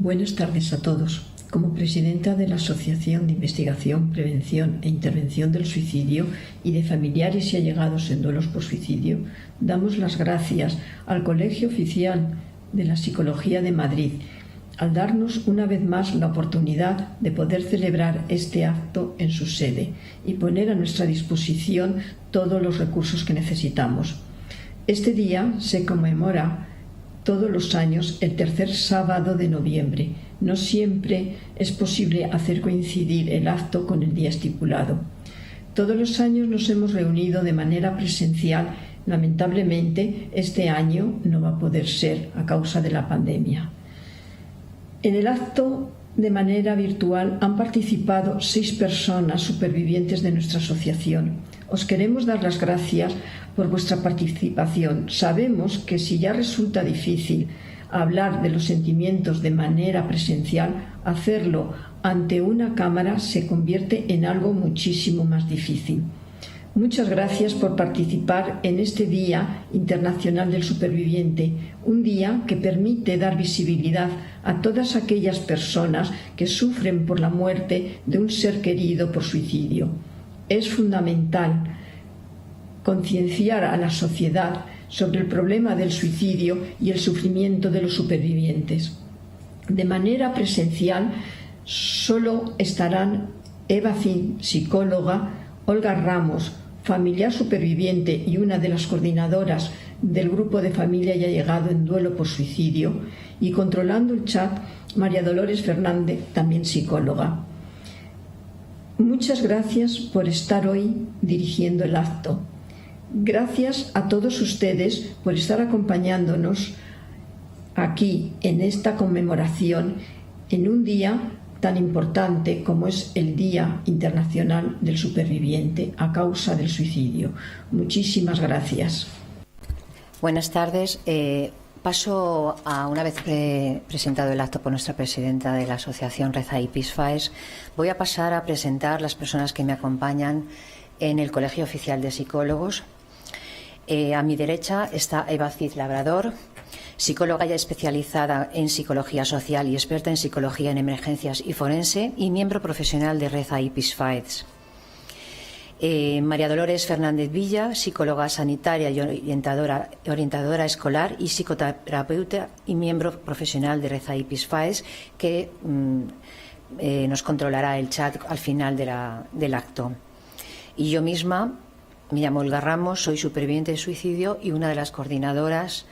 Buenas tardes a todos. Como presidenta de la Asociación de Investigación, Prevención e Intervención del Suicidio y de familiares y allegados en duelos por suicidio, damos las gracias al Colegio Oficial de la Psicología de Madrid al darnos una vez más la oportunidad de poder celebrar este acto en su sede y poner a nuestra disposición todos los recursos que necesitamos. Este día se conmemora todos los años el tercer sábado de noviembre. No siempre es posible hacer coincidir el acto con el día estipulado. Todos los años nos hemos reunido de manera presencial. Lamentablemente, este año no va a poder ser a causa de la pandemia. En el acto, de manera virtual, han participado 6 personas supervivientes de nuestra asociación. Os queremos dar las gracias por vuestra participación. Sabemos que si ya resulta difícil hablar de los sentimientos de manera presencial, hacerlo ante una cámara se convierte en algo muchísimo más difícil. Muchas gracias por participar en este Día Internacional del Superviviente, un día que permite dar visibilidad a todas aquellas personas que sufren por la muerte de un ser querido por suicidio. Es fundamental concienciar a la sociedad sobre el problema del suicidio y el sufrimiento de los supervivientes. De manera presencial solo estarán Eva Zin, psicóloga, Olga Ramos, familiar superviviente y una de las coordinadoras del grupo de familia y allegado en duelo por suicidio, y controlando el chat, María Dolores Fernández, también psicóloga. Muchas gracias por estar hoy dirigiendo el acto. Gracias a todos ustedes por estar acompañándonos aquí en esta conmemoración en un día tan importante como es el Día Internacional del Superviviente a causa del suicidio. Muchísimas gracias. Buenas tardes. Paso a, una vez presentado el acto por nuestra presidenta de la Asociación Rezaí Peace Fights, voy a pasar a presentar las personas que me acompañan en el Colegio Oficial de Psicólogos. A mi derecha está Eva Cid Labrador, psicóloga ya especializada en psicología social y experta en psicología en emergencias y forense y miembro profesional de Rezaí Peace Fights. María Dolores Fernández Villa, psicóloga sanitaria y orientadora escolar y psicoterapeuta y miembro profesional de Rezaí Peace Fights, que nos controlará el chat al final del acto. Y yo misma me llamo Olga Ramos, soy superviviente de suicidio y una de las coordinadoras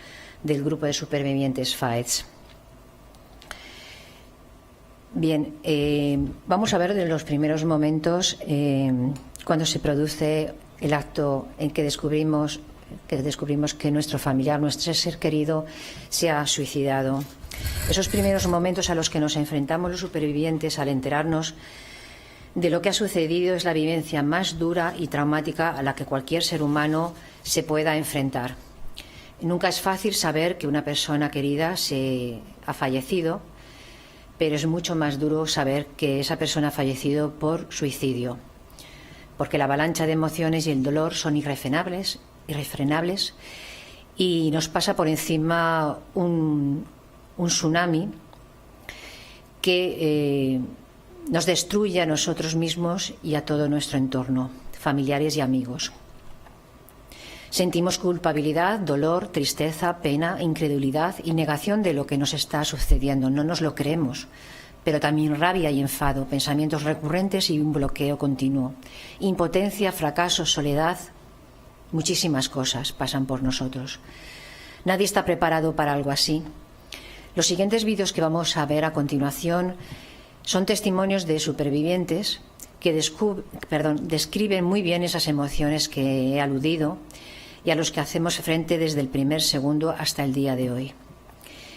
del grupo de supervivientes Fights. Bien, vamos a ver de los primeros momentos cuando se produce el acto en que descubrimos que nuestro familiar, nuestro ser querido, se ha suicidado. Esos primeros momentos a los que nos enfrentamos los supervivientes al enterarnos de lo que ha sucedido es la vivencia más dura y traumática a la que cualquier ser humano se pueda enfrentar. Nunca es fácil saber que una persona querida se ha fallecido, pero es mucho más duro saber que esa persona ha fallecido por suicidio, porque la avalancha de emociones y el dolor son irrefrenables y nos pasa por encima un tsunami que nos destruye a nosotros mismos y a todo nuestro entorno, familiares y amigos. Sentimos culpabilidad, dolor, tristeza, pena, incredulidad y negación de lo que nos está sucediendo. No nos lo creemos, pero también rabia y enfado, pensamientos recurrentes y un bloqueo continuo. Impotencia, fracaso, soledad, muchísimas cosas pasan por nosotros. Nadie está preparado para algo así. Los siguientes vídeos que vamos a ver a continuación son testimonios de supervivientes que describen muy bien esas emociones que he aludido y a los que hacemos frente desde el primer segundo hasta el día de hoy,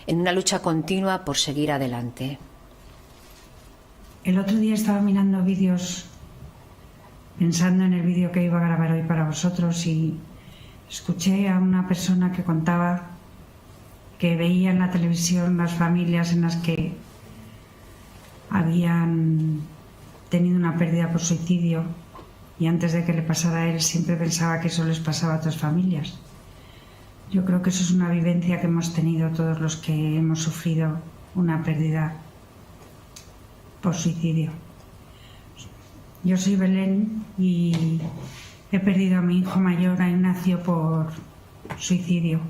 en una lucha continua por seguir adelante. El otro día estaba mirando vídeos, pensando en el vídeo que iba a grabar hoy para vosotros, y escuché a una persona que contaba que veía en la televisión las familias en las que habían tenido una pérdida por suicidio, y antes de que le pasara a él siempre pensaba que eso les pasaba a otras familias. Yo creo que eso es una vivencia que hemos tenido todos los que hemos sufrido una pérdida por suicidio. Yo soy Belén y he perdido a mi hijo mayor, a Ignacio, por suicidio.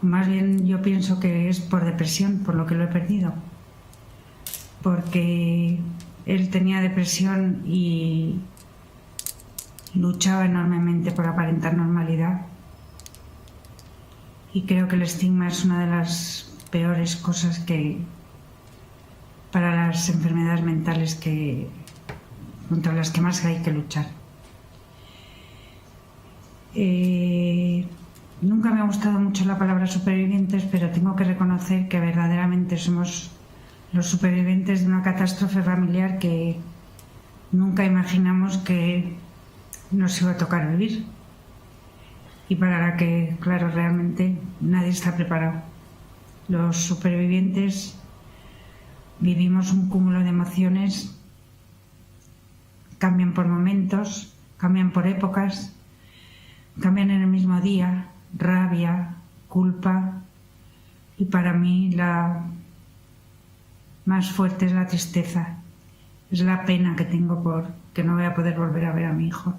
Más bien yo pienso que es por depresión, por lo que lo he perdido. Porque él tenía depresión y luchaba enormemente por aparentar normalidad. Y creo que el estigma es una de las peores cosas que para las enfermedades mentales contra las que más hay que luchar. Nunca me ha gustado mucho la palabra supervivientes, pero tengo que reconocer que verdaderamente somos los supervivientes de una catástrofe familiar que nunca imaginamos que nos iba a tocar vivir y para la que, claro, realmente nadie está preparado. Los supervivientes vivimos un cúmulo de emociones, cambian por momentos, cambian por épocas, cambian en el mismo día, rabia, culpa, y para mí la más fuerte es la tristeza, es la pena que tengo por que no voy a poder volver a ver a mi hijo.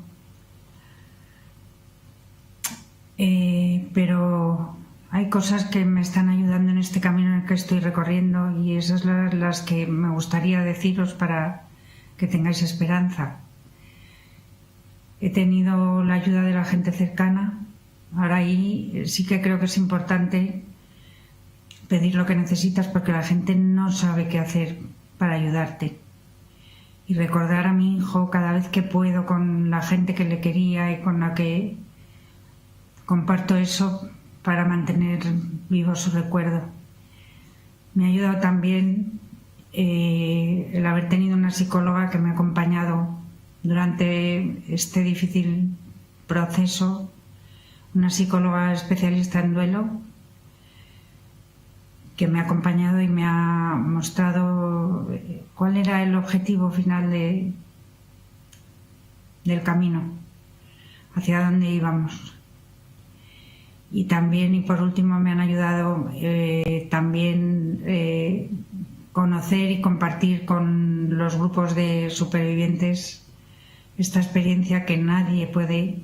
Pero hay cosas que me están ayudando en este camino en el que estoy recorriendo y esas son las que me gustaría deciros para que tengáis esperanza. He tenido la ayuda de la gente cercana. Ahora ahí sí que creo que es importante pedir lo que necesitas porque la gente no sabe qué hacer para ayudarte. Y recordar a mi hijo cada vez que puedo con la gente que le quería y con la que comparto eso para mantener vivo su recuerdo. Me ha ayudado también el haber tenido una psicóloga que me ha acompañado durante este difícil proceso, una psicóloga especialista en duelo que me ha acompañado y me ha mostrado cuál era el objetivo final del camino, hacia dónde íbamos. Y también, y por último, me han ayudado también conocer y compartir con los grupos de supervivientes esta experiencia que nadie puede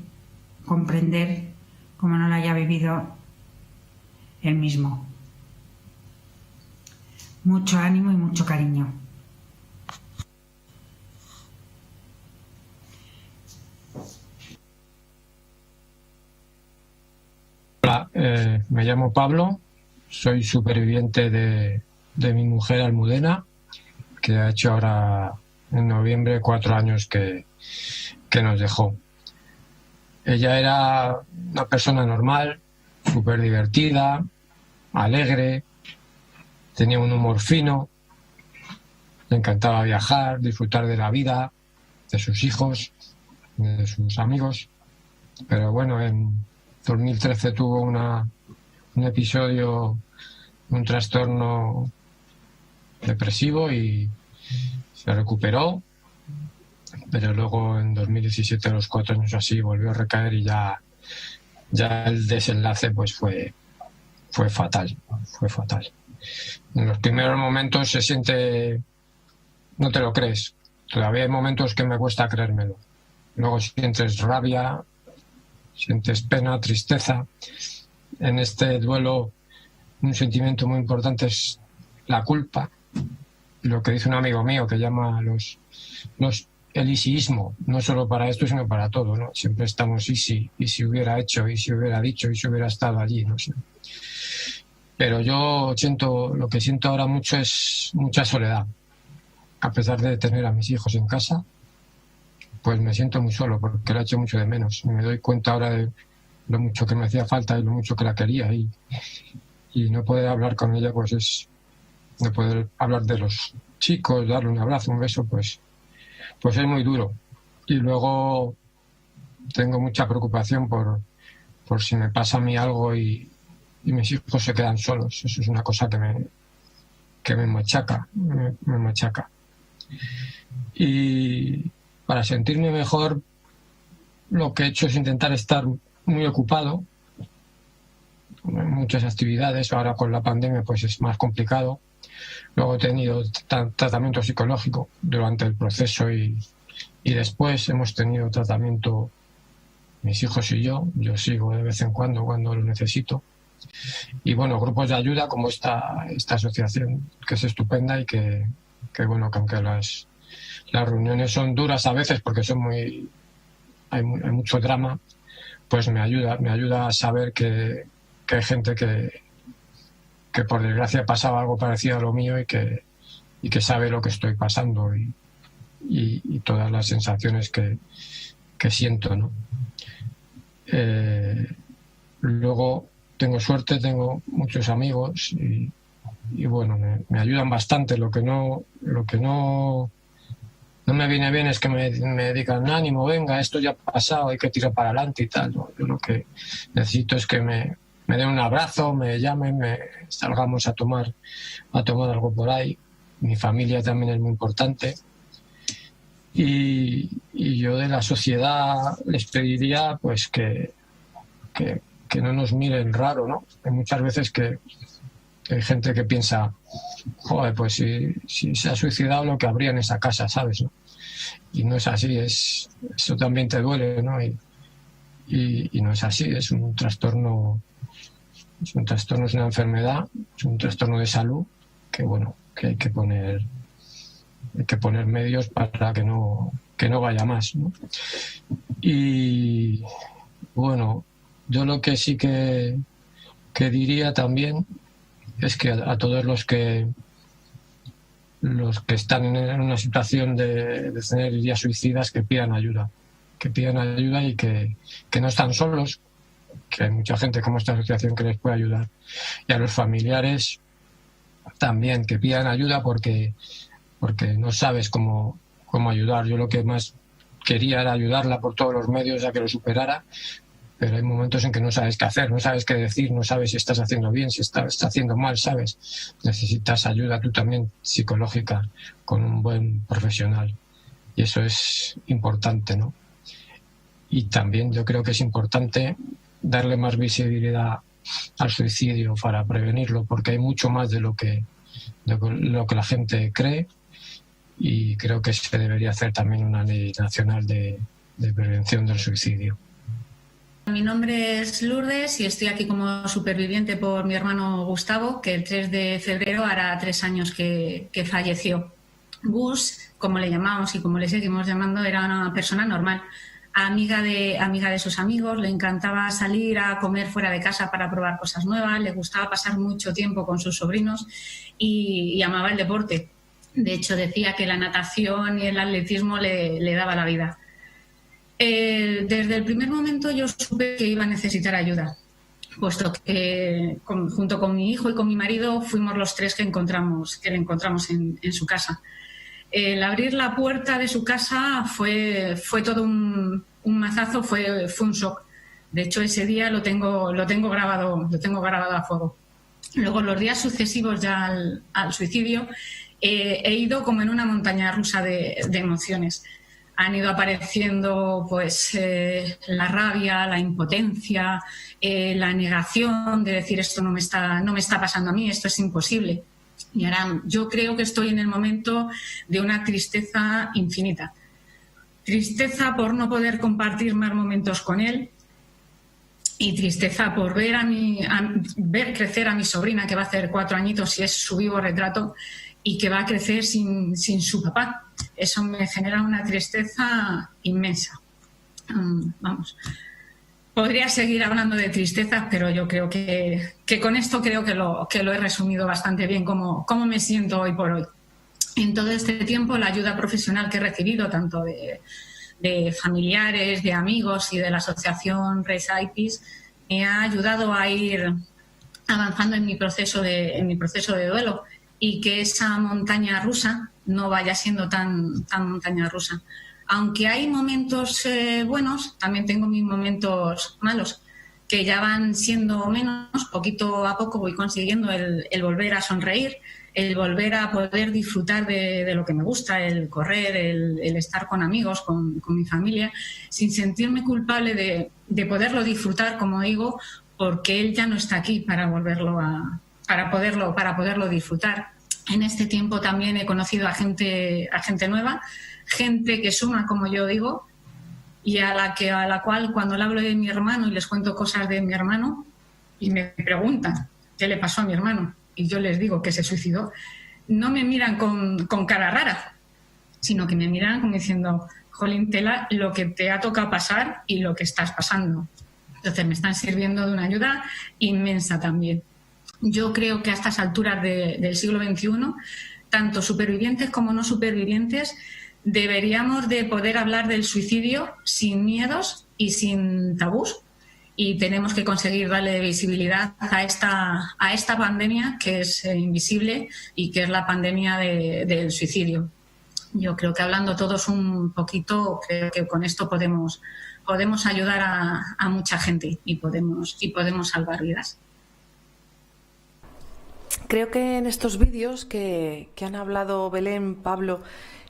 comprender como no la haya vivido él mismo. Mucho ánimo y mucho cariño. Hola, me llamo Pablo, soy superviviente de mi mujer Almudena, que ha hecho ahora en noviembre 4 años que nos dejó. Ella era una persona normal, súper divertida, alegre, tenía un humor fino, le encantaba viajar, disfrutar de la vida, de sus hijos, de sus amigos. Pero bueno, en 2013 tuvo un episodio, un trastorno depresivo y se recuperó, pero luego en 2017, a los 4 años así, volvió a recaer y ya el desenlace pues fue fatal. En los primeros momentos se siente, no te lo crees, todavía hay momentos que me cuesta creérmelo. Luego sientes rabia, sientes pena, tristeza. En este duelo un sentimiento muy importante es la culpa. Lo que dice un amigo mío que llama el isiismo, no solo para esto sino para todo, ¿no? Siempre estamos y si hubiera hecho, y si hubiera dicho, y si hubiera estado allí, no sé. Pero yo lo que siento ahora mucho es mucha soledad. A pesar de tener a mis hijos en casa, pues me siento muy solo porque la echo mucho de menos. Y me doy cuenta ahora de lo mucho que me hacía falta y lo mucho que la quería. Y no poder hablar con ella, pues es no poder hablar de los chicos, darle un abrazo, un beso, pues es muy duro. Y luego tengo mucha preocupación por si me pasa a mí algo y mis hijos se quedan solos. Eso es una cosa que me machaca, me machaca. Y para sentirme mejor, lo que he hecho es intentar estar muy ocupado, muchas actividades. Ahora con la pandemia pues es más complicado. Luego he tenido tratamiento psicológico durante el proceso y después hemos tenido tratamiento mis hijos y yo sigo de vez en cuando lo necesito. Y bueno, grupos de ayuda como esta asociación, que es estupenda y que bueno, que aunque las reuniones son duras a veces porque hay mucho drama, pues me ayuda a saber que hay gente que por desgracia pasaba algo parecido a lo mío y que sabe lo que estoy pasando y todas las sensaciones que siento, ¿no? Luego tengo suerte, tengo muchos amigos y bueno, me ayudan bastante. Lo que no me viene bien es que me digan ánimo, venga, esto ya ha pasado, hay que tirar para adelante y tal, ¿no? Yo lo que necesito es que me den un abrazo, me llamen, salgamos a tomar algo por ahí. Mi familia también es muy importante. Y yo de la sociedad les pediría pues que no nos miren raro, ¿no? Hay muchas veces que hay gente que piensa, joder, pues si se ha suicidado lo que habría en esa casa, ¿sabes? ¿No? Y no es así, eso también te duele, ¿no? Y no es así, es un trastorno, es una enfermedad, es un trastorno de salud que bueno, que hay que poner medios para que no vaya más, ¿no? Y bueno, yo lo que sí que diría también es que a todos los que están en una situación de tener ideas suicidas, que pidan ayuda y que no están solos, que hay mucha gente como esta asociación que les puede ayudar, y a los familiares también que pidan ayuda porque no sabes cómo ayudar. Yo lo que más quería era ayudarla por todos los medios a que lo superara, pero hay momentos en que no sabes qué hacer, no sabes qué decir, no sabes si estás haciendo bien, si estás haciendo mal, ¿sabes? Necesitas ayuda tú también psicológica con un buen profesional y eso es importante, ¿no? Y también yo creo que es importante darle más visibilidad al suicidio para prevenirlo, porque hay mucho más de lo que la gente cree. Y creo que se debería hacer también una ley nacional de prevención del suicidio. Mi nombre es Lourdes y estoy aquí como superviviente por mi hermano Gustavo, que el 3 de febrero hará 3 años que falleció. Gus, como le llamamos y como le seguimos llamando, era una persona normal, amiga de sus amigos, le encantaba salir a comer fuera de casa para probar cosas nuevas, le gustaba pasar mucho tiempo con sus sobrinos y amaba el deporte. De hecho, decía que la natación y el atletismo le daba la vida. Desde el primer momento yo supe que iba a necesitar ayuda, puesto que junto con mi hijo y con mi marido fuimos los 3 que le encontramos en su casa. El abrir la puerta de su casa fue todo un mazazo, fue un shock. De hecho, ese día lo tengo grabado a fuego. Luego, los días sucesivos ya al suicidio, he ido como en una montaña rusa de emociones. Han ido apareciendo pues la rabia, la impotencia, la negación de decir esto no me está pasando a mí, esto es imposible. Y ahora yo creo que estoy en el momento de una tristeza infinita. Tristeza por no poder compartir más momentos con él y tristeza por ver crecer a mi sobrina, que va a hacer 4 añitos y es su vivo retrato, y que va a crecer sin su papá. Eso me genera una tristeza inmensa. Vamos, podría seguir hablando de tristezas, pero yo creo que con esto creo que lo he resumido bastante bien cómo me siento hoy por hoy. En todo este tiempo, la ayuda profesional que he recibido, tanto de familiares, de amigos y de la asociación Raise IPIS, me ha ayudado a ir avanzando en mi proceso de duelo, y que esa montaña rusa no vaya siendo tan montaña rusa. Aunque hay momentos buenos, también tengo mis momentos malos, que ya van siendo menos, poquito a poco voy consiguiendo el volver a sonreír, el volver a poder disfrutar de lo que me gusta, el correr, el estar con amigos, con mi familia, sin sentirme culpable de poderlo disfrutar, como digo, porque él ya no está aquí para poderlo disfrutar. En este tiempo también he conocido a gente nueva, gente que suma, como yo digo, y a la cual cuando le hablo de mi hermano y les cuento cosas de mi hermano y me preguntan qué le pasó a mi hermano y yo les digo que se suicidó, no me miran con cara rara, sino que me miran como diciendo, jolín, tela lo que te ha tocado pasar y lo que estás pasando. Entonces me están sirviendo de una ayuda inmensa también. Yo creo que a estas alturas del siglo XXI, tanto supervivientes como no supervivientes, deberíamos de poder hablar del suicidio sin miedos y sin tabús, y tenemos que conseguir darle visibilidad a esta pandemia que es invisible y que es la pandemia del suicidio. Yo creo que hablando todos un poquito, creo que con esto podemos ayudar a mucha gente y podemos salvar vidas. Creo que en estos vídeos que han hablado Belén, Pablo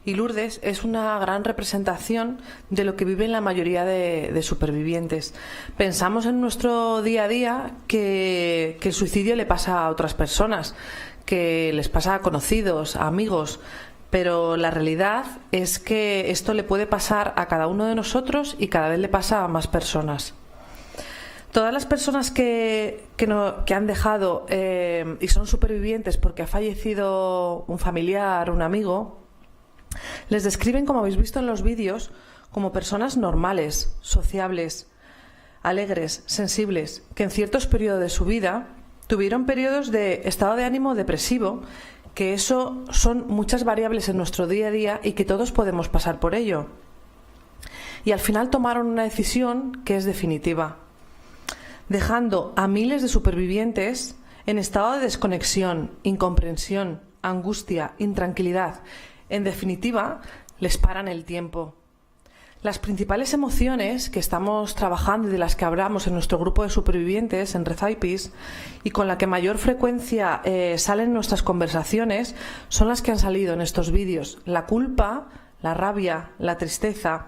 y Lourdes es una gran representación de lo que viven la mayoría de supervivientes. Pensamos en nuestro día a día que el suicidio le pasa a otras personas, que les pasa a conocidos, a amigos, pero la realidad es que esto le puede pasar a cada uno de nosotros y cada vez le pasa a más personas. Todas las personas que han dejado y son supervivientes porque ha fallecido un familiar, un amigo, les describen, como habéis visto en los vídeos, como personas normales, sociables, alegres, sensibles, que en ciertos periodos de su vida tuvieron periodos de estado de ánimo depresivo, que eso son muchas variables en nuestro día a día y que todos podemos pasar por ello. Y al final tomaron una decisión que es definitiva, dejando a miles de supervivientes en estado de desconexión, incomprensión, angustia, intranquilidad. En definitiva, les paran el tiempo. Las principales emociones que estamos trabajando y de las que hablamos en nuestro grupo de supervivientes en REZAIPIS y con la que mayor frecuencia salen nuestras conversaciones son las que han salido en estos vídeos. La culpa, la rabia, la tristeza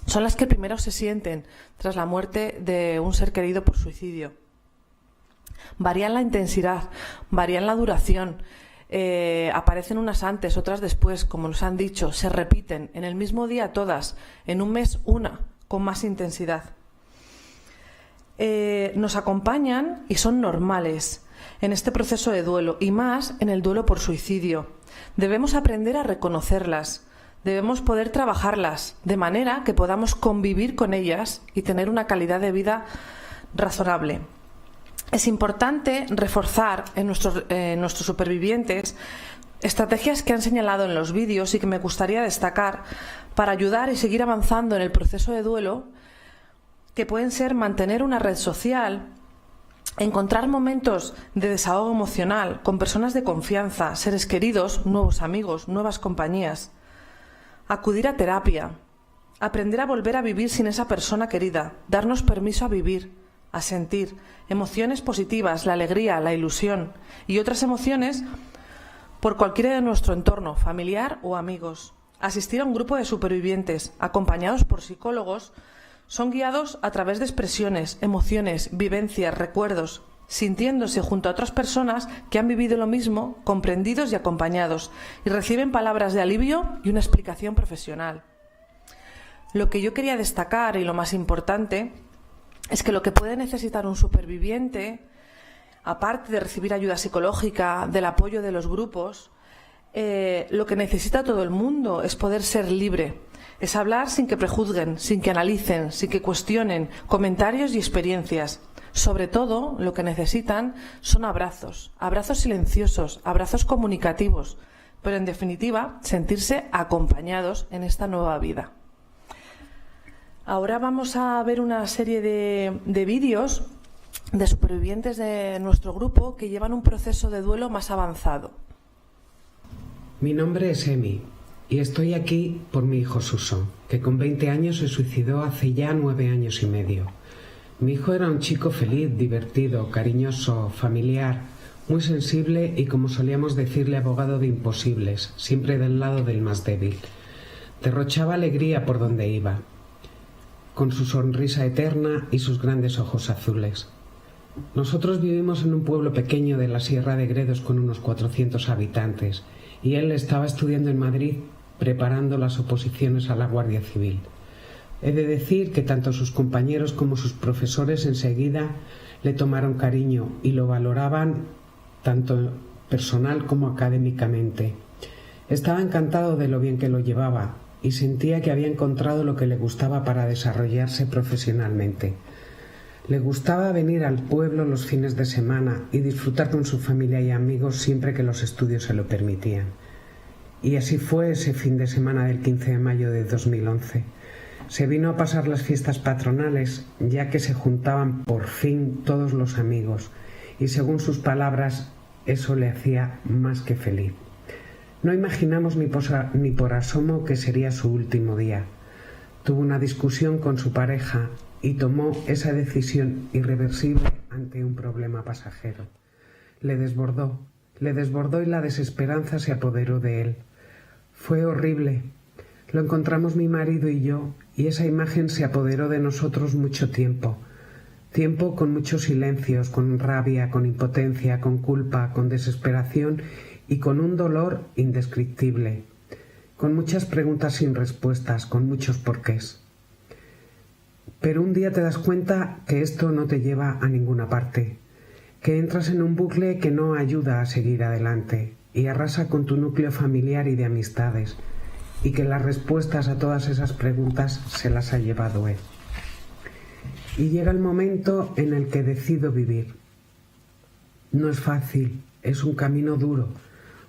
son las que primero se sienten tras la muerte de un ser querido por suicidio. Varían la intensidad, varían la duración. Aparecen unas antes, otras después, como nos han dicho, se repiten en el mismo día todas, en un mes una, con más intensidad. Nos acompañan y son normales en este proceso de duelo y más en el duelo por suicidio. Debemos aprender a reconocerlas, debemos poder trabajarlas de manera que podamos convivir con ellas y tener una calidad de vida razonable. Es importante reforzar en nuestros supervivientes estrategias que han señalado en los vídeos y que me gustaría destacar para ayudar y seguir avanzando en el proceso de duelo, que pueden ser mantener una red social, encontrar momentos de desahogo emocional con personas de confianza, seres queridos, nuevos amigos, nuevas compañías, acudir a terapia, aprender a volver a vivir sin esa persona querida, darnos permiso a vivir, a sentir emociones positivas, la alegría, la ilusión y otras emociones por cualquiera de nuestro entorno, familiar o amigos. Asistir a un grupo de supervivientes, acompañados por psicólogos, son guiados a través de expresiones, emociones, vivencias, recuerdos, sintiéndose junto a otras personas que han vivido lo mismo, comprendidos y acompañados, y reciben palabras de alivio y una explicación profesional. Lo que yo quería destacar, y lo más importante, es que lo que puede necesitar un superviviente, aparte de recibir ayuda psicológica, del apoyo de los grupos, lo que necesita todo el mundo es poder ser libre, es hablar sin que prejuzguen, sin que analicen, sin que cuestionen comentarios y experiencias. Sobre todo, lo que necesitan son abrazos, abrazos silenciosos, abrazos comunicativos, pero en definitiva, sentirse acompañados en esta nueva vida. Ahora vamos a ver una serie de vídeos de supervivientes de nuestro grupo que llevan un proceso de duelo más avanzado. Mi nombre es Emi y estoy aquí por mi hijo Suso, que con 20 años se suicidó hace ya 9 años y medio. Mi hijo era un chico feliz, divertido, cariñoso, familiar, muy sensible y, como solíamos decirle, abogado de imposibles, siempre del lado del más débil. Derrochaba alegría por donde iba, con su sonrisa eterna y sus grandes ojos azules. Nosotros vivimos en un pueblo pequeño de la Sierra de Gredos con unos 400 habitantes y él estaba estudiando en Madrid preparando las oposiciones a la Guardia Civil. He de decir que tanto sus compañeros como sus profesores enseguida le tomaron cariño y lo valoraban tanto personal como académicamente. Estaba encantado de lo bien que lo llevaba y sentía que había encontrado lo que le gustaba para desarrollarse profesionalmente. Le gustaba venir al pueblo los fines de semana y disfrutar con su familia y amigos siempre que los estudios se lo permitían. Y así fue ese fin de semana del 15 de mayo de 2011. Se vino a pasar las fiestas patronales, ya que se juntaban por fin todos los amigos, y según sus palabras, eso le hacía más que feliz. No imaginamos ni por asomo que sería su último día. Tuvo una discusión con su pareja y tomó esa decisión irreversible ante un problema pasajero. Le desbordó y la desesperanza se apoderó de él. Fue horrible. Lo encontramos mi marido y yo, y esa imagen se apoderó de nosotros mucho tiempo. Tiempo con muchos silencios, con rabia, con impotencia, con culpa, con desesperación y con un dolor indescriptible. Con muchas preguntas sin respuestas, con muchos porqués. Pero un día te das cuenta que esto no te lleva a ninguna parte, que entras en un bucle que no ayuda a seguir adelante y arrasa con tu núcleo familiar y de amistades, y que las respuestas a todas esas preguntas se las ha llevado él. Y llega el momento en el que decido vivir. No es fácil, es un camino duro,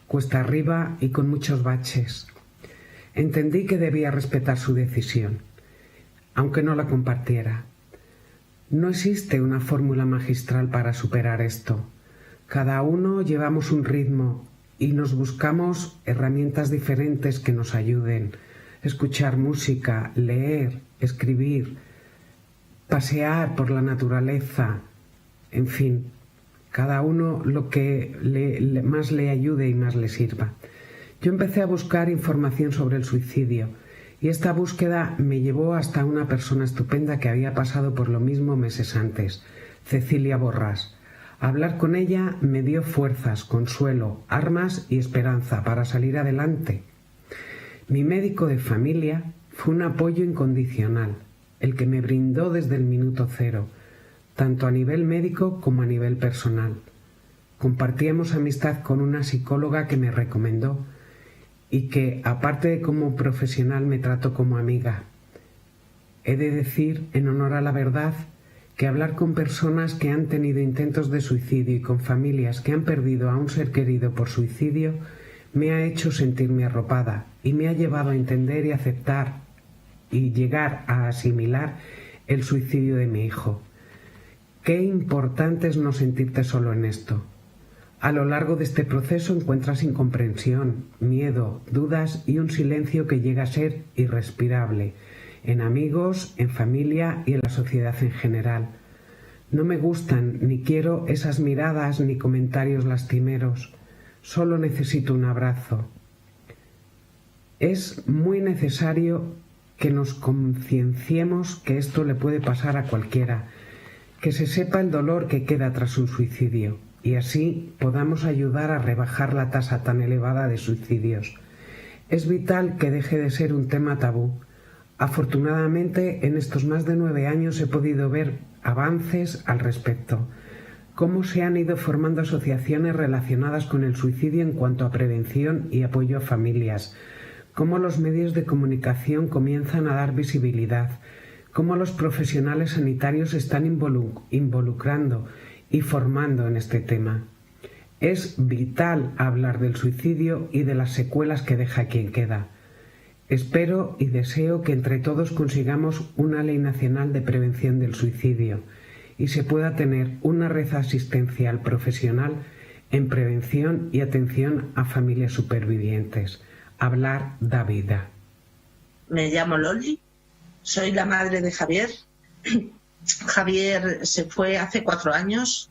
cuesta arriba y con muchos baches. Entendí que debía respetar su decisión, aunque no la compartiera. No existe una fórmula magistral para superar esto. Cada uno llevamos un ritmo y nos buscamos herramientas diferentes que nos ayuden. Escuchar música, leer, escribir, pasear por la naturaleza, en fin, cada uno lo que más le ayude y más le sirva. Yo empecé a buscar información sobre el suicidio y esta búsqueda me llevó hasta una persona estupenda que había pasado por lo mismo meses antes, Cecilia Borràs. Hablar con ella me dio fuerzas, consuelo, armas y esperanza para salir adelante. Mi médico de familia fue un apoyo incondicional, el que me brindó desde el minuto cero, tanto a nivel médico como a nivel personal. Compartíamos amistad con una psicóloga que me recomendó y que, aparte de como profesional, me trató como amiga. He de decir, en honor a la verdad, que hablar con personas que han tenido intentos de suicidio y con familias que han perdido a un ser querido por suicidio me ha hecho sentirme arropada y me ha llevado a entender y aceptar y llegar a asimilar el suicidio de mi hijo. Qué importante es no sentirte solo en esto. A lo largo de este proceso encuentras incomprensión, miedo, dudas y un silencio que llega a ser irrespirable, en amigos, en familia y en la sociedad en general. No me gustan ni quiero esas miradas ni comentarios lastimeros. Solo necesito un abrazo. Es muy necesario que nos concienciemos que esto le puede pasar a cualquiera, que se sepa el dolor que queda tras un suicidio y así podamos ayudar a rebajar la tasa tan elevada de suicidios. Es vital que deje de ser un tema tabú. Afortunadamente, en estos más de 9 años he podido ver avances al respecto. Cómo se han ido formando asociaciones relacionadas con el suicidio en cuanto a prevención y apoyo a familias. Cómo los medios de comunicación comienzan a dar visibilidad. Cómo los profesionales sanitarios se están involucrando y formando en este tema. Es vital hablar del suicidio y de las secuelas que deja quien queda. Espero y deseo que entre todos consigamos una ley nacional de prevención del suicidio y se pueda tener una red asistencial profesional en prevención y atención a familias supervivientes. Hablar da vida. Me llamo Loli, soy la madre de Javier. Javier se fue hace 4 años.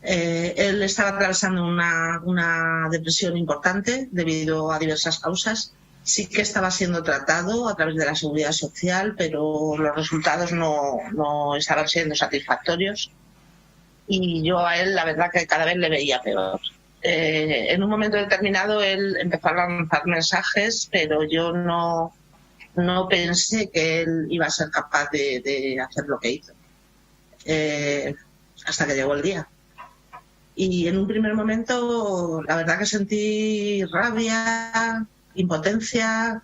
Él estaba atravesando una depresión importante debido a diversas causas. Sí que estaba siendo tratado a través de la Seguridad Social, pero los resultados no estaban siendo satisfactorios. y yo a él la verdad que cada vez le veía peor. En un momento determinado él empezó a lanzar mensajes, pero yo no pensé que él iba a ser capaz de hacer lo que hizo, hasta que llegó el día. Y en un primer momento la verdad que sentí rabia, impotencia,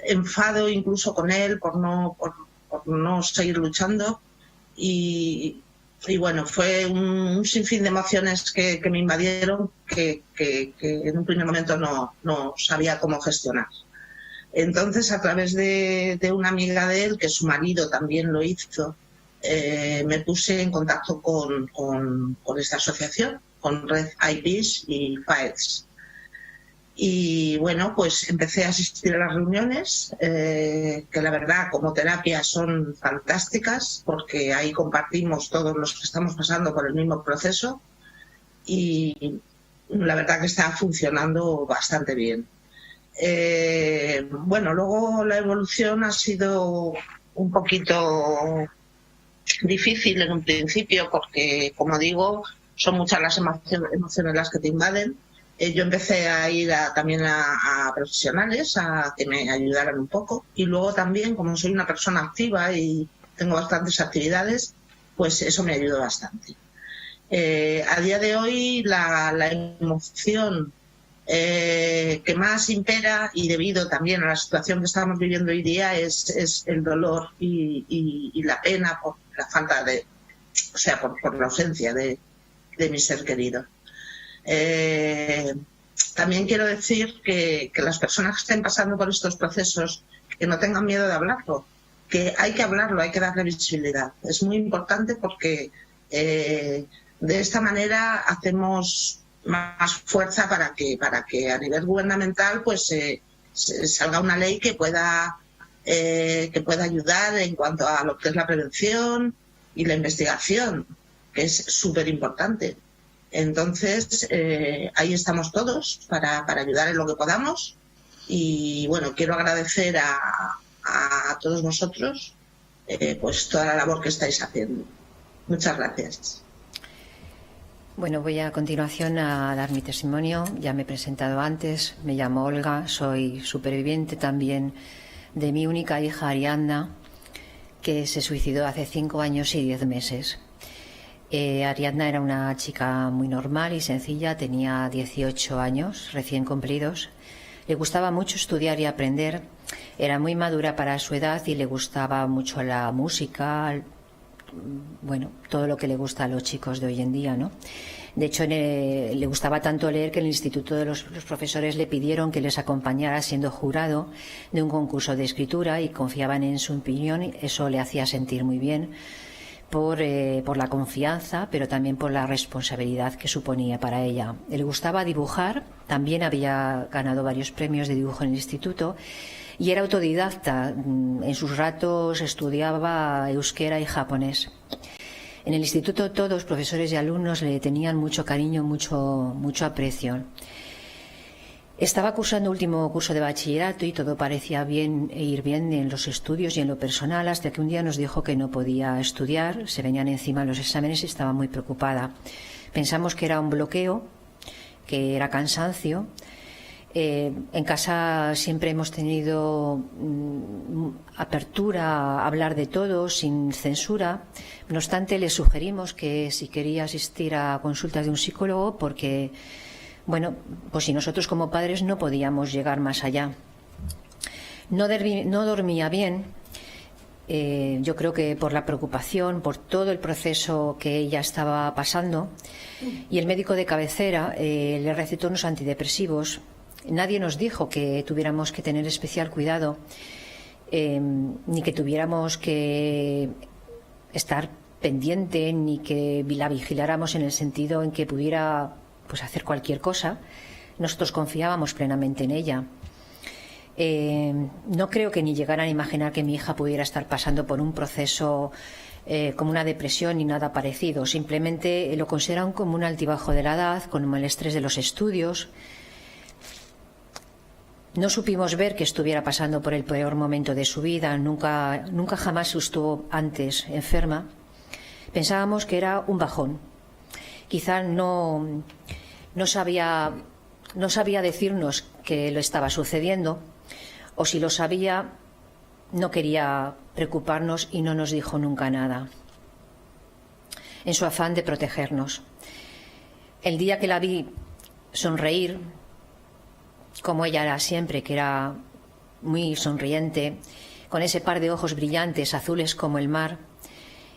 enfado incluso con él por no seguir luchando, y bueno, fue un sinfín de emociones que me invadieron que en un primer momento no sabía cómo gestionar. Entonces, a través de una amiga de él, que su marido también lo hizo, me puse en contacto con esta asociación, con Red IPs y FAES. Y bueno, pues empecé a asistir a las reuniones, que la verdad como terapia son fantásticas, porque ahí compartimos todos los que estamos pasando por el mismo proceso, y la verdad que está funcionando bastante bien. Bueno, luego la evolución ha sido un poquito difícil en un principio, porque como digo, son muchas las emociones las que te invaden. Yo empecé a ir también a profesionales a que me ayudaran un poco, y luego también, como soy una persona activa y tengo bastantes actividades, pues eso me ayudó bastante. A día de hoy la emoción que más impera, y debido también a la situación que estamos viviendo hoy día, es el dolor y la pena por la falta de, o sea, por la ausencia de mi ser querido. También quiero decir que las personas que estén pasando por estos procesos, que no tengan miedo de hablarlo, que hay que hablarlo, hay que darle visibilidad. Es muy importante porque de esta manera hacemos más fuerza para que a nivel gubernamental pues salga una ley que pueda ayudar en cuanto a lo que es la prevención y la investigación, que es súper importante. Entonces, ahí estamos todos para ayudar en lo que podamos, y bueno, quiero agradecer a todos vosotros pues toda la labor que estáis haciendo. Muchas gracias. Bueno, voy a continuación a dar mi testimonio. Ya me he presentado antes, me llamo Olga, soy superviviente también de mi única hija Ariadna, que se suicidó hace 5 años y 10 meses. Ariadna era una chica muy normal y sencilla, tenía 18 años recién cumplidos. Le gustaba mucho estudiar y aprender, era muy madura para su edad y le gustaba mucho la música, bueno, todo lo que le gusta a los chicos de hoy en día, ¿no? De hecho, le gustaba tanto leer que en el instituto de los profesores le pidieron que les acompañara siendo jurado de un concurso de escritura, y confiaban en su opinión, y eso le hacía sentir muy bien. Por la confianza, pero también por la responsabilidad que suponía para ella. Le gustaba dibujar, también había ganado varios premios de dibujo en el instituto, y era autodidacta. En sus ratos estudiaba euskera y japonés. En el instituto todos, profesores y alumnos, le tenían mucho cariño, mucho aprecio. Estaba cursando último curso de bachillerato y todo parecía ir bien en los estudios y en lo personal, hasta que un día nos dijo que no podía estudiar, se venían encima los exámenes y estaba muy preocupada. Pensamos que era un bloqueo, que era cansancio. En casa siempre hemos tenido apertura a hablar de todo, sin censura. No obstante, le sugerimos que si quería asistir a consultas de un psicólogo, porque bueno, pues si nosotros como padres no podíamos llegar más allá. No dormía bien, yo creo que por la preocupación, por todo el proceso que ella estaba pasando, y el médico de cabecera le recetó unos antidepresivos. Nadie nos dijo que tuviéramos que tener especial cuidado, ni que tuviéramos que estar pendiente, ni que la vigiláramos en el sentido en que pudiera pues hacer cualquier cosa. Nosotros confiábamos plenamente en ella. No creo que ni llegaran a imaginar que mi hija pudiera estar pasando por un proceso como una depresión ni nada parecido. Simplemente lo consideran como un altibajo de la edad, como el estrés de los estudios. No supimos ver que estuviera pasando por el peor momento de su vida. Nunca jamás estuvo antes enferma. Pensábamos que era un bajón. quizá no sabía decirnos que lo estaba sucediendo, o si lo sabía, no quería preocuparnos y no nos dijo nunca nada, en su afán de protegernos. El día que la vi sonreír, como ella era siempre, que era muy sonriente, con ese par de ojos brillantes, azules como el mar,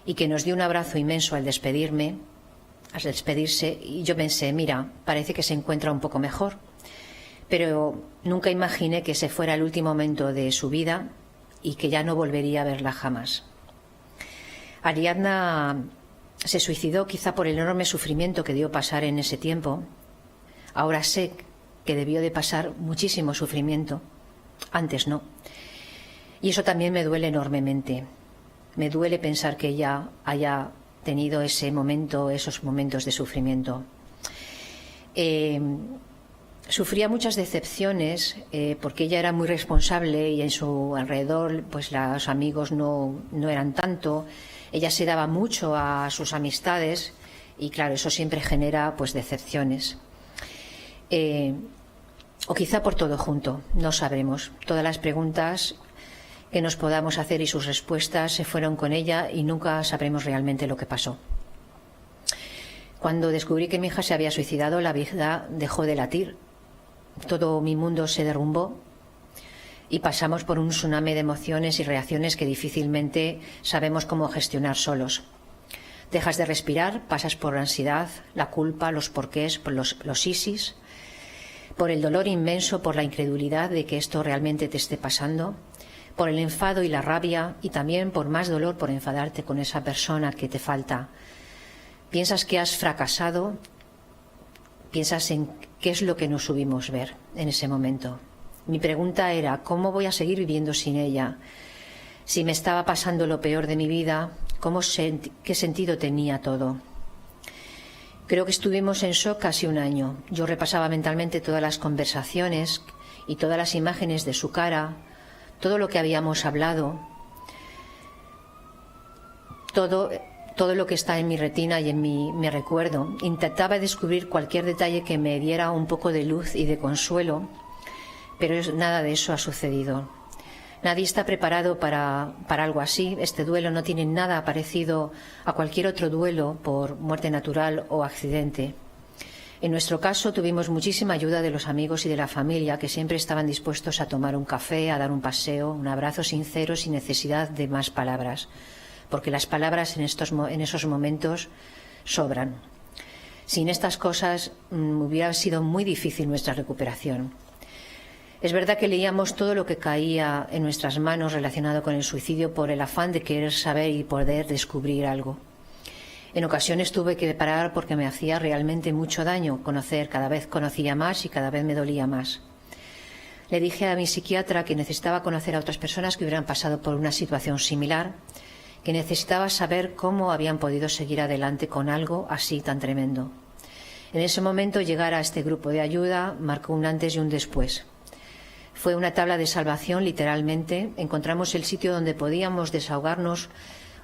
y que nos dio un abrazo inmenso al despedirse, y yo pensé, mira, parece que se encuentra un poco mejor, pero nunca imaginé que ese fuera el último momento de su vida y que ya no volvería a verla jamás. Ariadna se suicidó quizá por el enorme sufrimiento que dio pasar en ese tiempo. Ahora sé que debió de pasar muchísimo sufrimiento, antes no. Y eso también me duele enormemente. Me duele pensar que ella haya tenido esos momentos de sufrimiento. Sufría muchas decepciones porque ella era muy responsable y en su alrededor pues los amigos no eran tanto. Ella se daba mucho a sus amistades y claro, eso siempre genera pues decepciones. O quizá por todo junto, no sabremos. Todas las preguntas que nos podamos hacer y sus respuestas se fueron con ella y nunca sabremos realmente lo que pasó. Cuando descubrí que mi hija se había suicidado, la vida dejó de latir. Todo mi mundo se derrumbó y pasamos por un tsunami de emociones y reacciones que difícilmente sabemos cómo gestionar solos. Dejas de respirar, pasas por la ansiedad, la culpa, los porqués, por los ISIS, por el dolor inmenso, por la incredulidad de que esto realmente te esté pasando, por el enfado y la rabia y también por más dolor por enfadarte con esa persona que te falta. Piensas que has fracasado, piensas en qué es lo que no supimos ver en ese momento. Mi pregunta era, ¿cómo voy a seguir viviendo sin ella? Si me estaba pasando lo peor de mi vida, ¿qué sentido tenía todo? Creo que estuvimos en shock casi un año. Yo repasaba mentalmente todas las conversaciones y todas las imágenes de su cara, todo lo que habíamos hablado, todo lo que está en mi retina y en mi recuerdo. Intentaba descubrir cualquier detalle que me diera un poco de luz y de consuelo, pero nada de eso ha sucedido. Nadie está preparado para algo así. Este duelo no tiene nada parecido a cualquier otro duelo por muerte natural o accidente. En nuestro caso tuvimos muchísima ayuda de los amigos y de la familia que siempre estaban dispuestos a tomar un café, a dar un paseo, un abrazo sincero sin necesidad de más palabras, porque las palabras en esos momentos sobran. Sin estas cosas hubiera sido muy difícil nuestra recuperación. Es verdad que leíamos todo lo que caía en nuestras manos relacionado con el suicidio por el afán de querer saber y poder descubrir algo. En ocasiones tuve que parar porque me hacía realmente mucho daño cada vez conocía más y cada vez me dolía más. Le dije a mi psiquiatra que necesitaba conocer a otras personas que hubieran pasado por una situación similar, que necesitaba saber cómo habían podido seguir adelante con algo así tan tremendo. En ese momento llegar a este grupo de ayuda marcó un antes y un después. Fue una tabla de salvación, literalmente. Encontramos el sitio donde podíamos desahogarnos,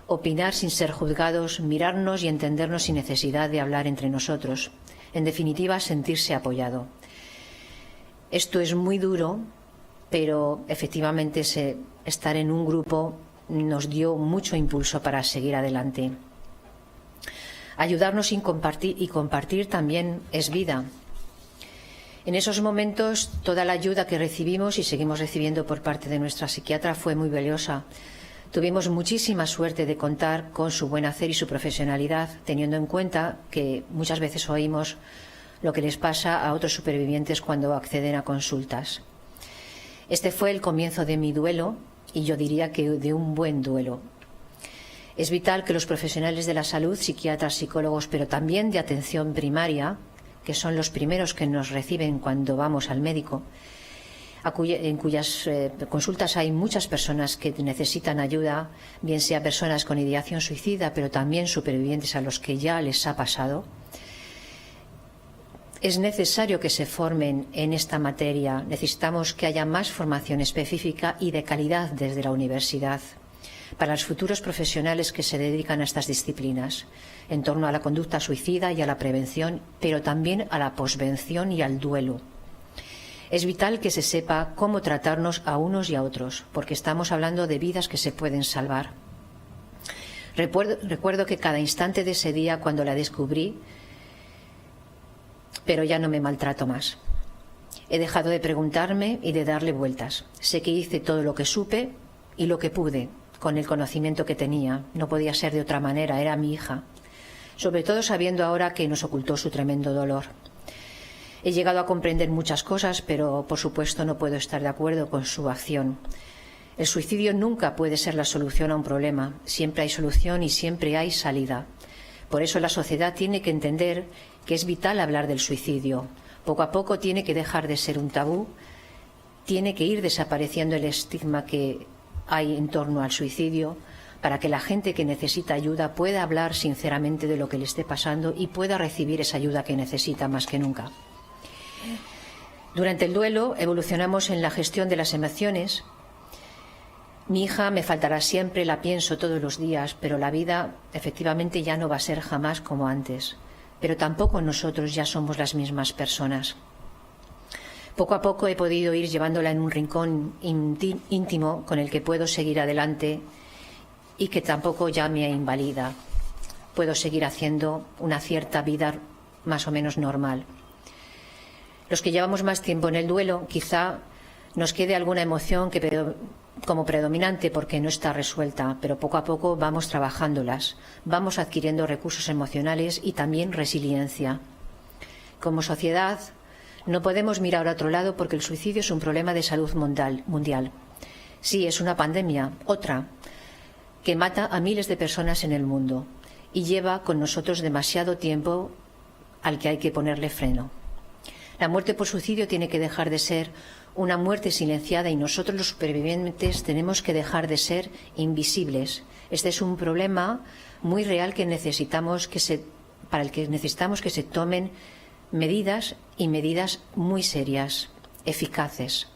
opinar sin ser juzgados, mirarnos y entendernos sin necesidad de hablar entre nosotros. En definitiva, sentirse apoyado. Esto es muy duro, pero efectivamente estar en un grupo nos dio mucho impulso para seguir adelante. Ayudarnos y compartir también es vida. En esos momentos, toda la ayuda que recibimos y seguimos recibiendo por parte de nuestra psiquiatra fue muy valiosa. Tuvimos muchísima suerte de contar con su buen hacer y su profesionalidad, teniendo en cuenta que muchas veces oímos lo que les pasa a otros supervivientes cuando acceden a consultas. Este fue el comienzo de mi duelo y yo diría que de un buen duelo. Es vital que los profesionales de la salud, psiquiatras, psicólogos, pero también de atención primaria, que son los primeros que nos reciben cuando vamos al médico, en cuyas consultas hay muchas personas que necesitan ayuda, bien sea personas con ideación suicida, pero también supervivientes a los que ya les ha pasado. Es necesario que se formen en esta materia. Necesitamos que haya más formación específica y de calidad desde la universidad, para los futuros profesionales que se dedican a estas disciplinas, en torno a la conducta suicida y a la prevención, pero también a la posvención y al duelo. Es vital que se sepa cómo tratarnos a unos y a otros, porque estamos hablando de vidas que se pueden salvar. Recuerdo que cada instante de ese día, cuando la descubrí, pero ya no me maltrato más. He dejado de preguntarme y de darle vueltas. Sé que hice todo lo que supe y lo que pude, con el conocimiento que tenía. No podía ser de otra manera, era mi hija. Sobre todo sabiendo ahora que nos ocultó su tremendo dolor. He llegado a comprender muchas cosas, pero por supuesto no puedo estar de acuerdo con su acción. El suicidio nunca puede ser la solución a un problema. Siempre hay solución y siempre hay salida. Por eso la sociedad tiene que entender que es vital hablar del suicidio. Poco a poco tiene que dejar de ser un tabú, tiene que ir desapareciendo el estigma que hay en torno al suicidio, para que la gente que necesita ayuda pueda hablar sinceramente de lo que le esté pasando y pueda recibir esa ayuda que necesita más que nunca. Durante el duelo evolucionamos en la gestión de las emociones. Mi hija me faltará siempre, la pienso todos los días, pero la vida efectivamente ya no va a ser jamás como antes. Pero tampoco nosotros ya somos las mismas personas. Poco a poco he podido ir llevándola en un rincón íntimo con el que puedo seguir adelante y que tampoco ya me invalida. Puedo seguir haciendo una cierta vida más o menos normal. Los que llevamos más tiempo en el duelo, quizá nos quede alguna emoción como predominante porque no está resuelta, pero poco a poco vamos trabajándolas, vamos adquiriendo recursos emocionales y también resiliencia. Como sociedad, no podemos mirar a otro lado porque el suicidio es un problema de salud mundial. Sí, es una pandemia, otra, que mata a miles de personas en el mundo y lleva con nosotros demasiado tiempo al que hay que ponerle freno. La muerte por suicidio tiene que dejar de ser una muerte silenciada y nosotros los supervivientes tenemos que dejar de ser invisibles. Este es un problema muy real para el que necesitamos que se tomen medidas y medidas muy serias, eficaces.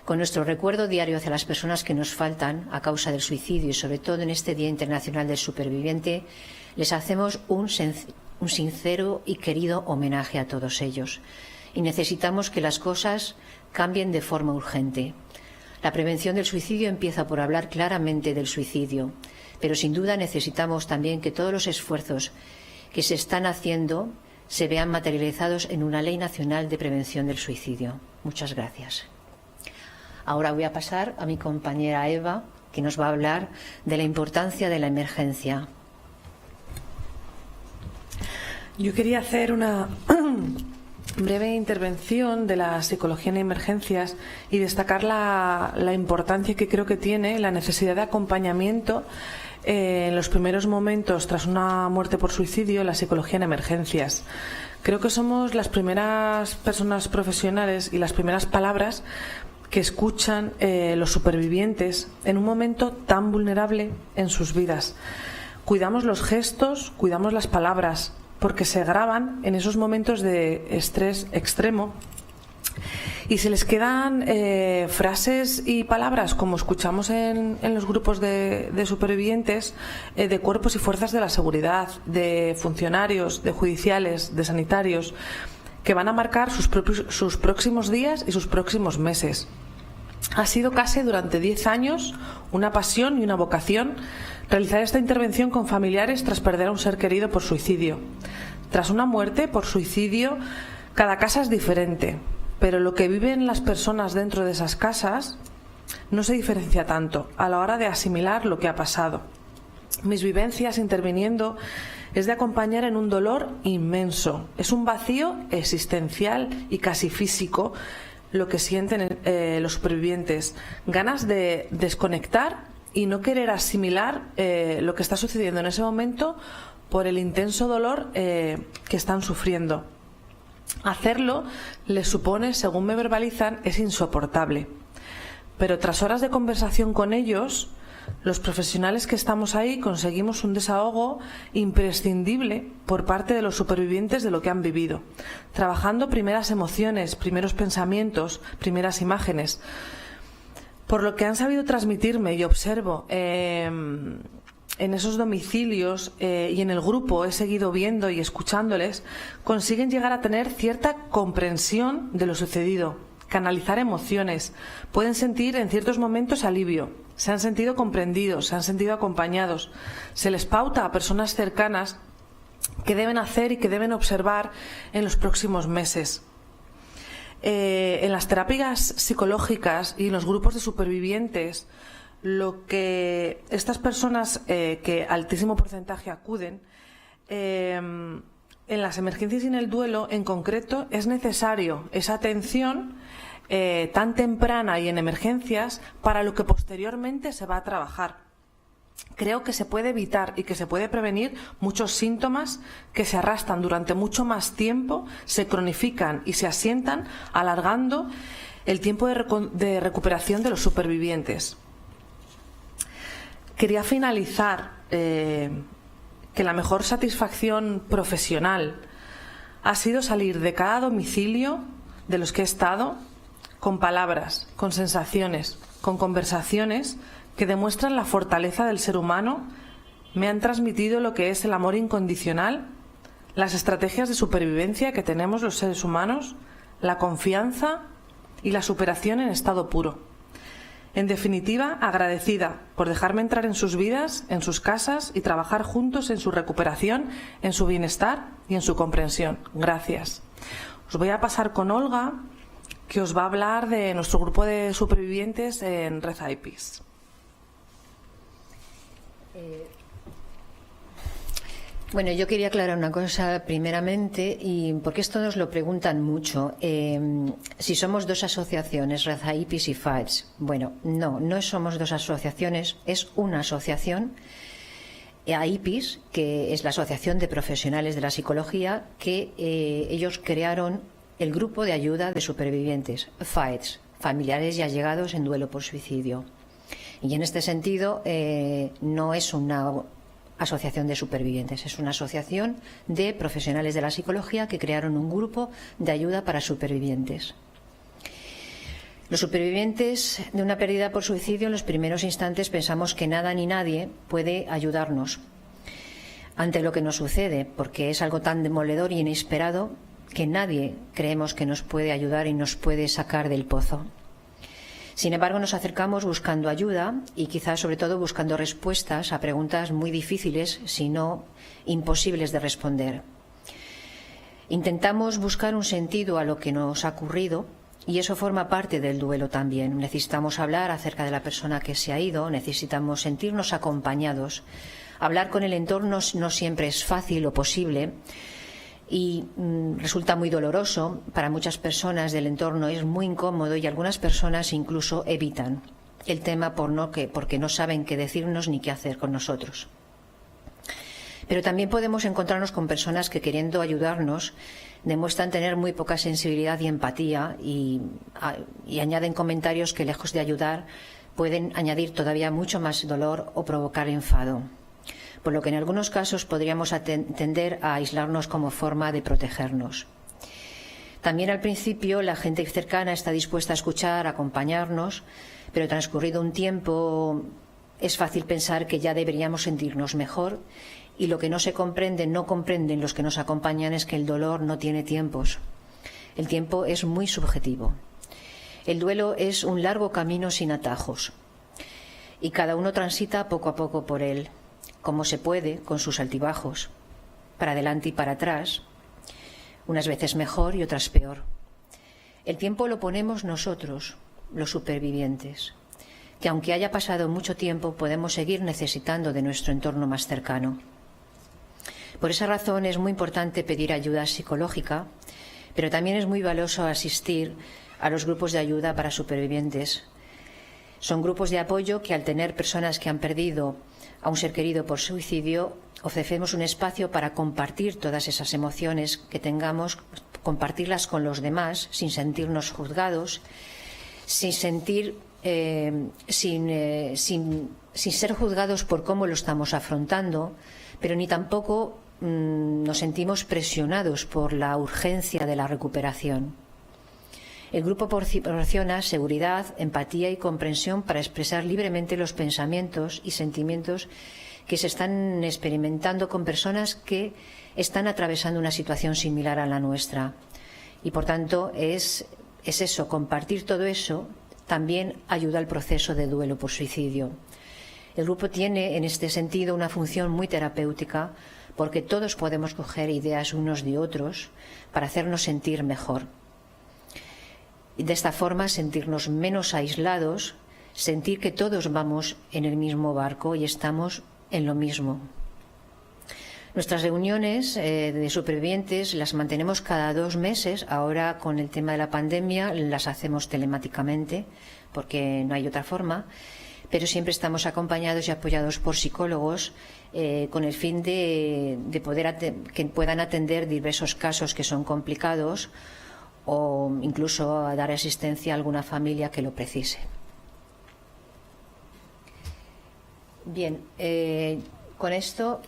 Con nuestro recuerdo diario hacia las personas que nos faltan a causa del suicidio y sobre todo en este Día Internacional del Superviviente, les hacemos un sincero y querido homenaje a todos ellos. Y necesitamos que las cosas cambien de forma urgente. La prevención del suicidio empieza por hablar claramente del suicidio, pero sin duda necesitamos también que todos los esfuerzos que se están haciendo se vean materializados en una ley nacional de prevención del suicidio. Muchas gracias. Ahora voy a pasar a mi compañera Eva, que nos va a hablar de la importancia de la emergencia. Yo quería hacer una breve intervención de la psicología en emergencias y destacar la importancia que creo que tiene la necesidad de acompañamiento en los primeros momentos tras una muerte por suicidio, la psicología en emergencias. Creo que somos las primeras personas profesionales y las primeras palabras que escuchan los supervivientes en un momento tan vulnerable en sus vidas. Cuidamos los gestos, cuidamos las palabras, porque se graban en esos momentos de estrés extremo y se les quedan frases y palabras, como escuchamos en los grupos de supervivientes, de cuerpos y fuerzas de la seguridad, de funcionarios, de judiciales, de sanitarios, que van a marcar sus próximos días y sus próximos meses. Ha sido casi durante 10 años una pasión y una vocación realizar esta intervención con familiares tras perder a un ser querido por suicidio. Tras una muerte por suicidio, cada casa es diferente, pero lo que viven las personas dentro de esas casas no se diferencia tanto a la hora de asimilar lo que ha pasado. Mis vivencias interviniendo es de acompañar en un dolor inmenso. Es un vacío existencial y casi físico lo que sienten los supervivientes. Ganas de desconectar y no querer asimilar lo que está sucediendo en ese momento por el intenso dolor que están sufriendo. Hacerlo les supone, según me verbalizan, es insoportable. Pero tras horas de conversación con ellos, los profesionales que estamos ahí conseguimos un desahogo imprescindible por parte de los supervivientes de lo que han vivido, trabajando primeras emociones, primeros pensamientos, primeras imágenes. Por lo que han sabido transmitirme y observo en esos domicilios y en el grupo he seguido viendo y escuchándoles, consiguen llegar a tener cierta comprensión de lo sucedido, canalizar emociones, pueden sentir en ciertos momentos alivio, se han sentido comprendidos, se han sentido acompañados, se les pauta a personas cercanas qué deben hacer y qué deben observar en los próximos meses. En las terapias psicológicas y en los grupos de supervivientes, lo que estas personas que altísimo porcentaje acuden, en las emergencias y en el duelo en concreto es necesario esa atención tan temprana y en emergencias para lo que posteriormente se va a trabajar. Creo que se puede evitar y que se puede prevenir muchos síntomas que se arrastran durante mucho más tiempo, se cronifican y se asientan, alargando el tiempo de recuperación de los supervivientes. Quería finalizar que la mejor satisfacción profesional ha sido salir de cada domicilio de los que he estado con palabras, con sensaciones, con conversaciones que demuestran la fortaleza del ser humano, me han transmitido lo que es el amor incondicional, las estrategias de supervivencia que tenemos los seres humanos, la confianza y la superación en estado puro. En definitiva, agradecida por dejarme entrar en sus vidas, en sus casas y trabajar juntos en su recuperación, en su bienestar y en su comprensión. Gracias. Os voy a pasar con Olga, que os va a hablar de nuestro grupo de supervivientes en Reza IPIS. Bueno, yo quería aclarar una cosa primeramente, y porque esto nos lo preguntan mucho, si somos dos asociaciones, Reza IPIS y FAEDS. Bueno, no somos dos asociaciones, es una asociación, AIPIS, que es la Asociación de Profesionales de la Psicología, que ellos crearon el grupo de ayuda de supervivientes, FAEDS, familiares y allegados en duelo por suicidio. Y en este sentido no es una asociación de supervivientes, es una asociación de profesionales de la psicología que crearon un grupo de ayuda para supervivientes. Los supervivientes de una pérdida por suicidio en los primeros instantes pensamos que nada ni nadie puede ayudarnos ante lo que nos sucede, porque es algo tan demoledor y inesperado que nadie creemos que nos puede ayudar y nos puede sacar del pozo. Sin embargo, nos acercamos buscando ayuda y quizás sobre todo buscando respuestas a preguntas muy difíciles, si no imposibles de responder. Intentamos buscar un sentido a lo que nos ha ocurrido y eso forma parte del duelo también. Necesitamos hablar acerca de la persona que se ha ido, necesitamos sentirnos acompañados. Hablar con el entorno no siempre es fácil o posible y resulta muy doloroso. Para muchas personas del entorno es muy incómodo y algunas personas incluso evitan el tema porque no saben qué decirnos ni qué hacer con nosotros. Pero también podemos encontrarnos con personas que, queriendo ayudarnos, demuestran tener muy poca sensibilidad y empatía y añaden comentarios que, lejos de ayudar, pueden añadir todavía mucho más dolor o provocar enfado. Por lo que en algunos casos podríamos tender a aislarnos como forma de protegernos. También al principio la gente cercana está dispuesta a escuchar, a acompañarnos, pero transcurrido un tiempo es fácil pensar que ya deberíamos sentirnos mejor y lo que no se comprende, no comprenden los que nos acompañan es que el dolor no tiene tiempos. El tiempo es muy subjetivo. El duelo es un largo camino sin atajos y cada uno transita poco a poco por él, como se puede, con sus altibajos, para adelante y para atrás, unas veces mejor y otras peor. El tiempo lo ponemos nosotros, los supervivientes, que aunque haya pasado mucho tiempo podemos seguir necesitando de nuestro entorno más cercano. Por esa razón es muy importante pedir ayuda psicológica, pero también es muy valioso asistir a los grupos de ayuda para supervivientes. Son grupos de apoyo que, al tener personas que han perdido a un ser querido por suicidio, ofrecemos un espacio para compartir todas esas emociones que tengamos, compartirlas con los demás sin sentirnos juzgados, sin ser juzgados por cómo lo estamos afrontando, pero ni tampoco nos sentimos presionados por la urgencia de la recuperación. El grupo proporciona seguridad, empatía y comprensión para expresar libremente los pensamientos y sentimientos que se están experimentando con personas que están atravesando una situación similar a la nuestra. Y por tanto es eso, compartir todo eso también ayuda al proceso de duelo por suicidio. El grupo tiene en este sentido una función muy terapéutica porque todos podemos coger ideas unos de otros para hacernos sentir mejor. Y de esta forma sentirnos menos aislados, sentir que todos vamos en el mismo barco y estamos en lo mismo. Nuestras reuniones de supervivientes las mantenemos cada 2 meses. Ahora, con el tema de la pandemia, las hacemos telemáticamente porque no hay otra forma, pero siempre estamos acompañados y apoyados por psicólogos con el fin de poder que puedan atender diversos casos que son complicados o incluso a dar asistencia a alguna familia que lo precise. Bien, con esto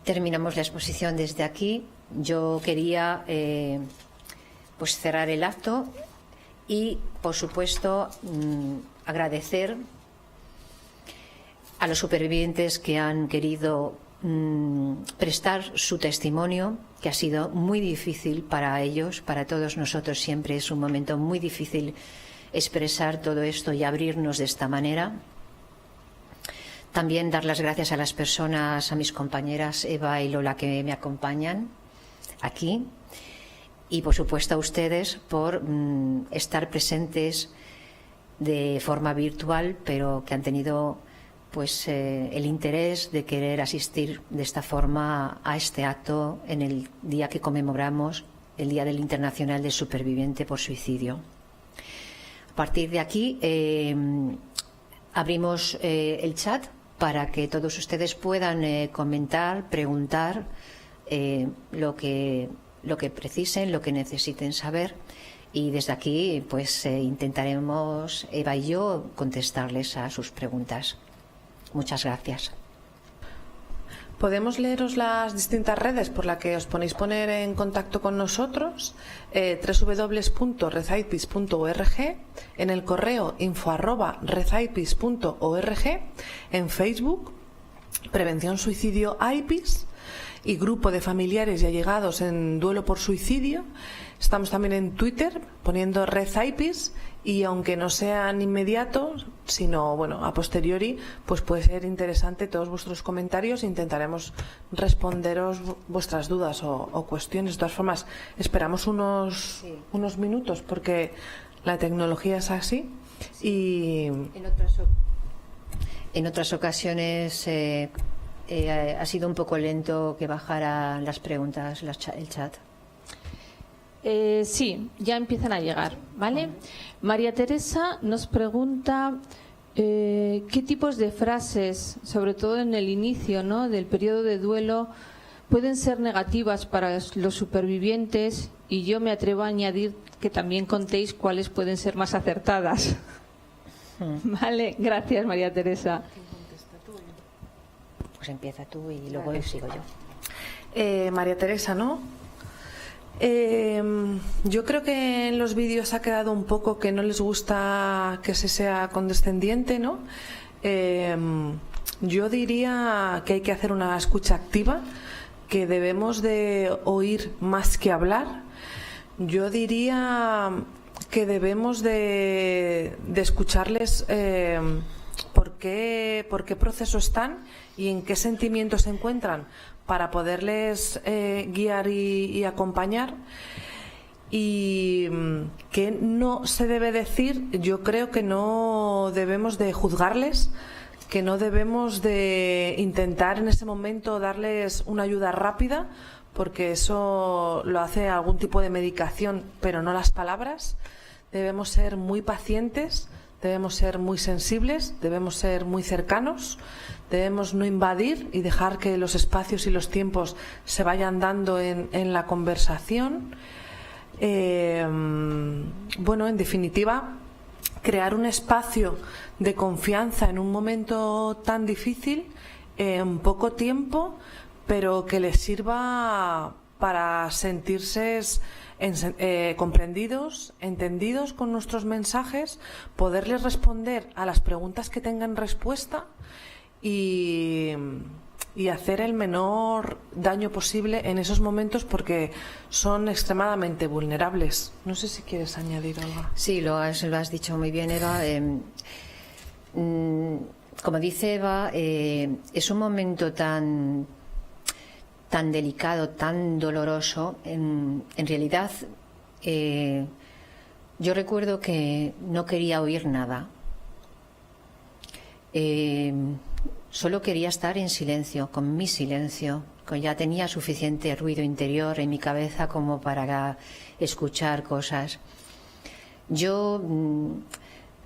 terminamos la exposición desde aquí. Yo quería pues cerrar el acto y, por supuesto, agradecer a los supervivientes que han querido prestar su testimonio, que ha sido muy difícil para ellos, para todos nosotros siempre es un momento muy difícil expresar todo esto y abrirnos de esta manera. También dar las gracias a las personas, a mis compañeras Eva y Lola que me acompañan aquí y por supuesto a ustedes por estar presentes de forma virtual, pero que han tenido pues el interés de querer asistir de esta forma a este acto en el día que conmemoramos el Día del Internacional del Superviviente por Suicidio. A partir de aquí abrimos el chat para que todos ustedes puedan comentar, preguntar lo que precisen, lo que necesiten saber, y desde aquí pues intentaremos, Eva y yo, contestarles a sus preguntas. Muchas gracias. Podemos leeros las distintas redes por las que os ponéis poner en contacto con nosotros, www.rezaipis.org, en el correo info@rezaipis.org, en Facebook, Prevención Suicidio AIPIS y Grupo de Familiares y Allegados en Duelo por Suicidio. Estamos también en Twitter poniendo Rezaipis, y aunque no sean inmediatos, sino bueno, a posteriori, pues puede ser interesante todos vuestros comentarios. Intentaremos responderos vuestras dudas o cuestiones. De todas formas, esperamos unos minutos porque la tecnología es así. Y en otras ocasiones ha sido un poco lento que bajara las preguntas, el chat. Sí, ya empiezan a llegar, ¿vale? María Teresa nos pregunta qué tipos de frases, sobre todo en el inicio, ¿no?, del periodo de duelo, pueden ser negativas para los supervivientes, y yo me atrevo a añadir que también contéis cuáles pueden ser más acertadas. Vale, gracias, María Teresa. Pues empieza tú y luego sigo yo. María Teresa, ¿no? Yo creo que en los vídeos ha quedado un poco que no les gusta que se sea condescendiente, ¿no? Yo diría que hay que hacer una escucha activa, que debemos de oír más que hablar. Yo diría que debemos de escucharles por qué proceso están y en qué sentimientos se encuentran, para poderles guiar y acompañar. Y que no se debe decir, yo creo que no debemos de juzgarles, que no debemos de intentar en ese momento darles una ayuda rápida, porque eso lo hace algún tipo de medicación, pero no las palabras. Debemos ser muy pacientes, debemos ser muy sensibles, debemos ser muy cercanos. Debemos no invadir y dejar que los espacios y los tiempos se vayan dando en la conversación. Bueno, en definitiva, crear un espacio de confianza en un momento tan difícil, en poco tiempo, pero que les sirva para sentirse comprendidos, entendidos con nuestros mensajes, poderles responder a las preguntas que tengan respuesta y hacer el menor daño posible en esos momentos, porque son extremadamente vulnerables. No sé si quieres añadir algo. Sí, lo has dicho muy bien, Eva. Como dice Eva, es un momento tan delicado, tan doloroso. En realidad, yo recuerdo que no quería oír nada. Solo quería estar en silencio, con mi silencio, que ya tenía suficiente ruido interior en mi cabeza como para escuchar cosas. Yo,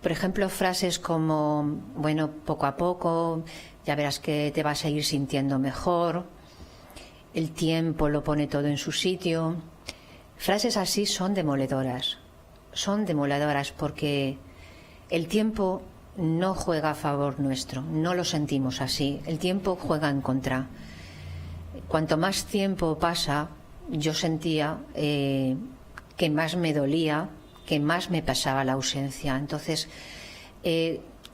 por ejemplo, frases como, bueno, poco a poco, ya verás que te vas a ir sintiendo mejor, el tiempo lo pone todo en su sitio. Frases así son demoledoras porque el tiempo no juega a favor nuestro, no lo sentimos así, el tiempo juega en contra. Cuanto más tiempo pasa, yo sentía que más me dolía, que más me pasaba la ausencia. Entonces,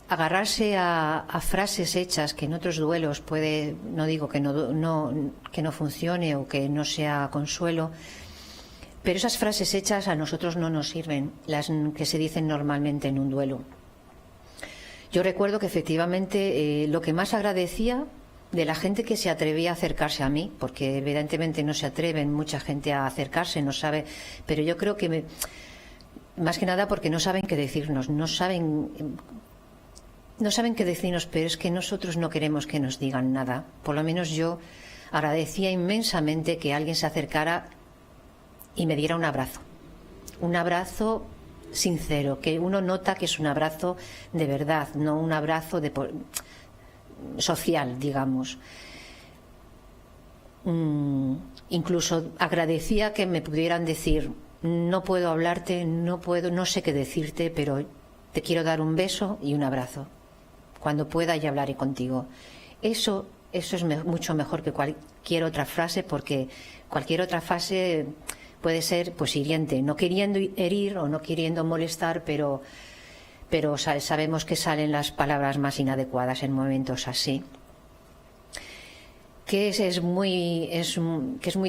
agarrarse a frases hechas que en otros duelos puede, no digo que no funcione o que no sea consuelo, pero esas frases hechas a nosotros no nos sirven, las que se dicen normalmente en un duelo. Yo recuerdo que efectivamente lo que más agradecía de la gente que se atrevía a acercarse a mí, porque evidentemente no se atreven mucha gente a acercarse, no sabe, pero yo creo que más que nada porque no saben qué decirnos, no saben qué decirnos, pero es que nosotros no queremos que nos digan nada. Por lo menos yo agradecía inmensamente que alguien se acercara y me diera un abrazo sincero, que uno nota que es un abrazo de verdad, no un abrazo social, digamos. Incluso agradecía que me pudieran decir: no puedo hablarte, no sé qué decirte, pero te quiero dar un beso y un abrazo. Cuando pueda ya hablaré contigo. Eso es mucho mejor que cualquier otra frase, porque cualquier otra frase puede ser pues hiriente, no queriendo herir o no queriendo molestar, pero sabemos que salen las palabras más inadecuadas en momentos así. ¿Qué es muy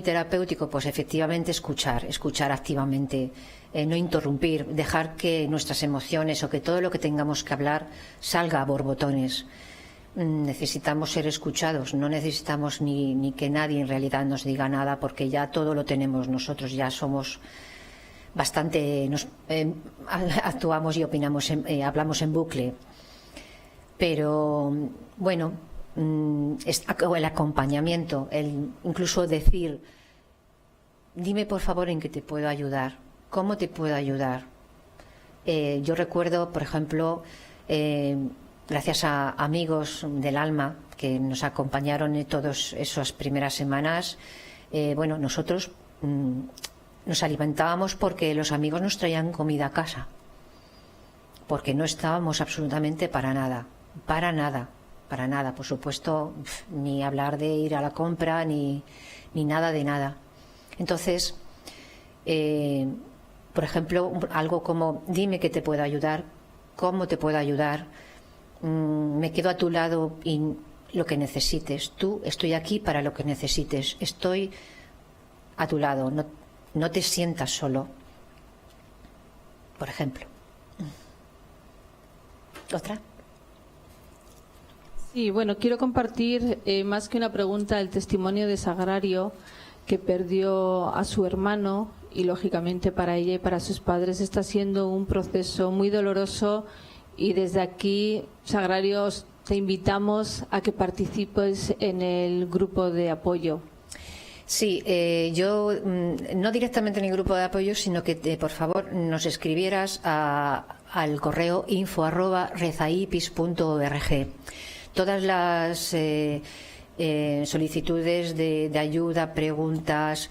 terapéutico? Pues efectivamente escuchar activamente, no interrumpir, dejar que nuestras emociones o que todo lo que tengamos que hablar salga a borbotones. Necesitamos ser escuchados, no necesitamos ni que nadie en realidad nos diga nada, porque ya todo lo tenemos nosotros, ya somos bastante, actuamos y opinamos, hablamos en bucle. Pero bueno, el acompañamiento, incluso decir: dime por favor en qué te puedo ayudar, cómo te puedo ayudar. Yo recuerdo, por ejemplo, gracias a amigos del alma que nos acompañaron en todas esas primeras semanas, nosotros nos alimentábamos porque los amigos nos traían comida a casa, porque no estábamos absolutamente para nada, por supuesto, ni hablar de ir a la compra, ni nada de nada. Entonces, por ejemplo, algo como: dime que te puedo ayudar, cómo te puedo ayudar, me quedo a tu lado y lo que necesites. Estoy aquí para lo que necesites, estoy a tu lado, no te sientas solo, por ejemplo. ¿Otra? Sí, bueno, quiero compartir, más que una pregunta, el testimonio de Sagrario, que perdió a su hermano, y lógicamente para ella y para sus padres está siendo un proceso muy doloroso, y desde aquí, Sagrario, te invitamos a que participes en el grupo de apoyo. Sí, yo no directamente en el grupo de apoyo, sino que por favor nos escribieras al correo info@rezaipis.org. Todas las solicitudes de ayuda, preguntas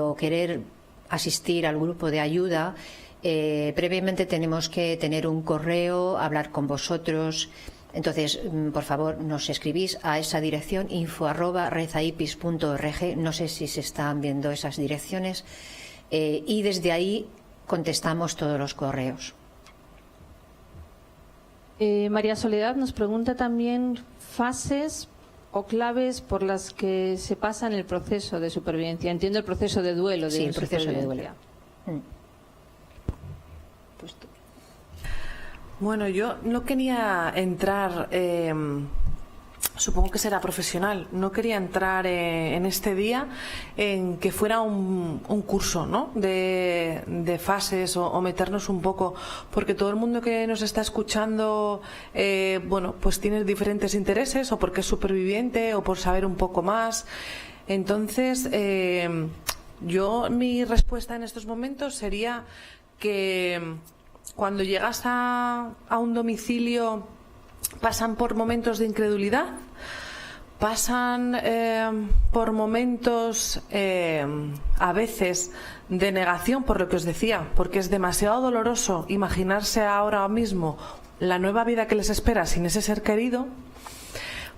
o querer asistir al grupo de ayuda, previamente tenemos que tener un correo, hablar con vosotros Entonces, por favor, nos escribís a esa dirección info@rezaipis.org. No sé si se están viendo esas direcciones y desde ahí contestamos todos los correos. María Soledad nos pregunta también fases o claves por las que se pasa en el proceso de supervivencia. Entiendo el proceso de duelo. Sí, el proceso de duelo. Pues bueno, yo no quería entrar, supongo que será profesional, no quería entrar en este día en que fuera un curso, ¿no?, de fases o meternos un poco, porque todo el mundo que nos está escuchando, bueno, pues tiene diferentes intereses, o porque es superviviente o por saber un poco más. Entonces, mi respuesta en estos momentos sería que cuando llegas a un domicilio pasan por momentos de incredulidad, pasan por momentos a veces de negación, por lo que os decía, porque es demasiado doloroso imaginarse ahora mismo la nueva vida que les espera sin ese ser querido,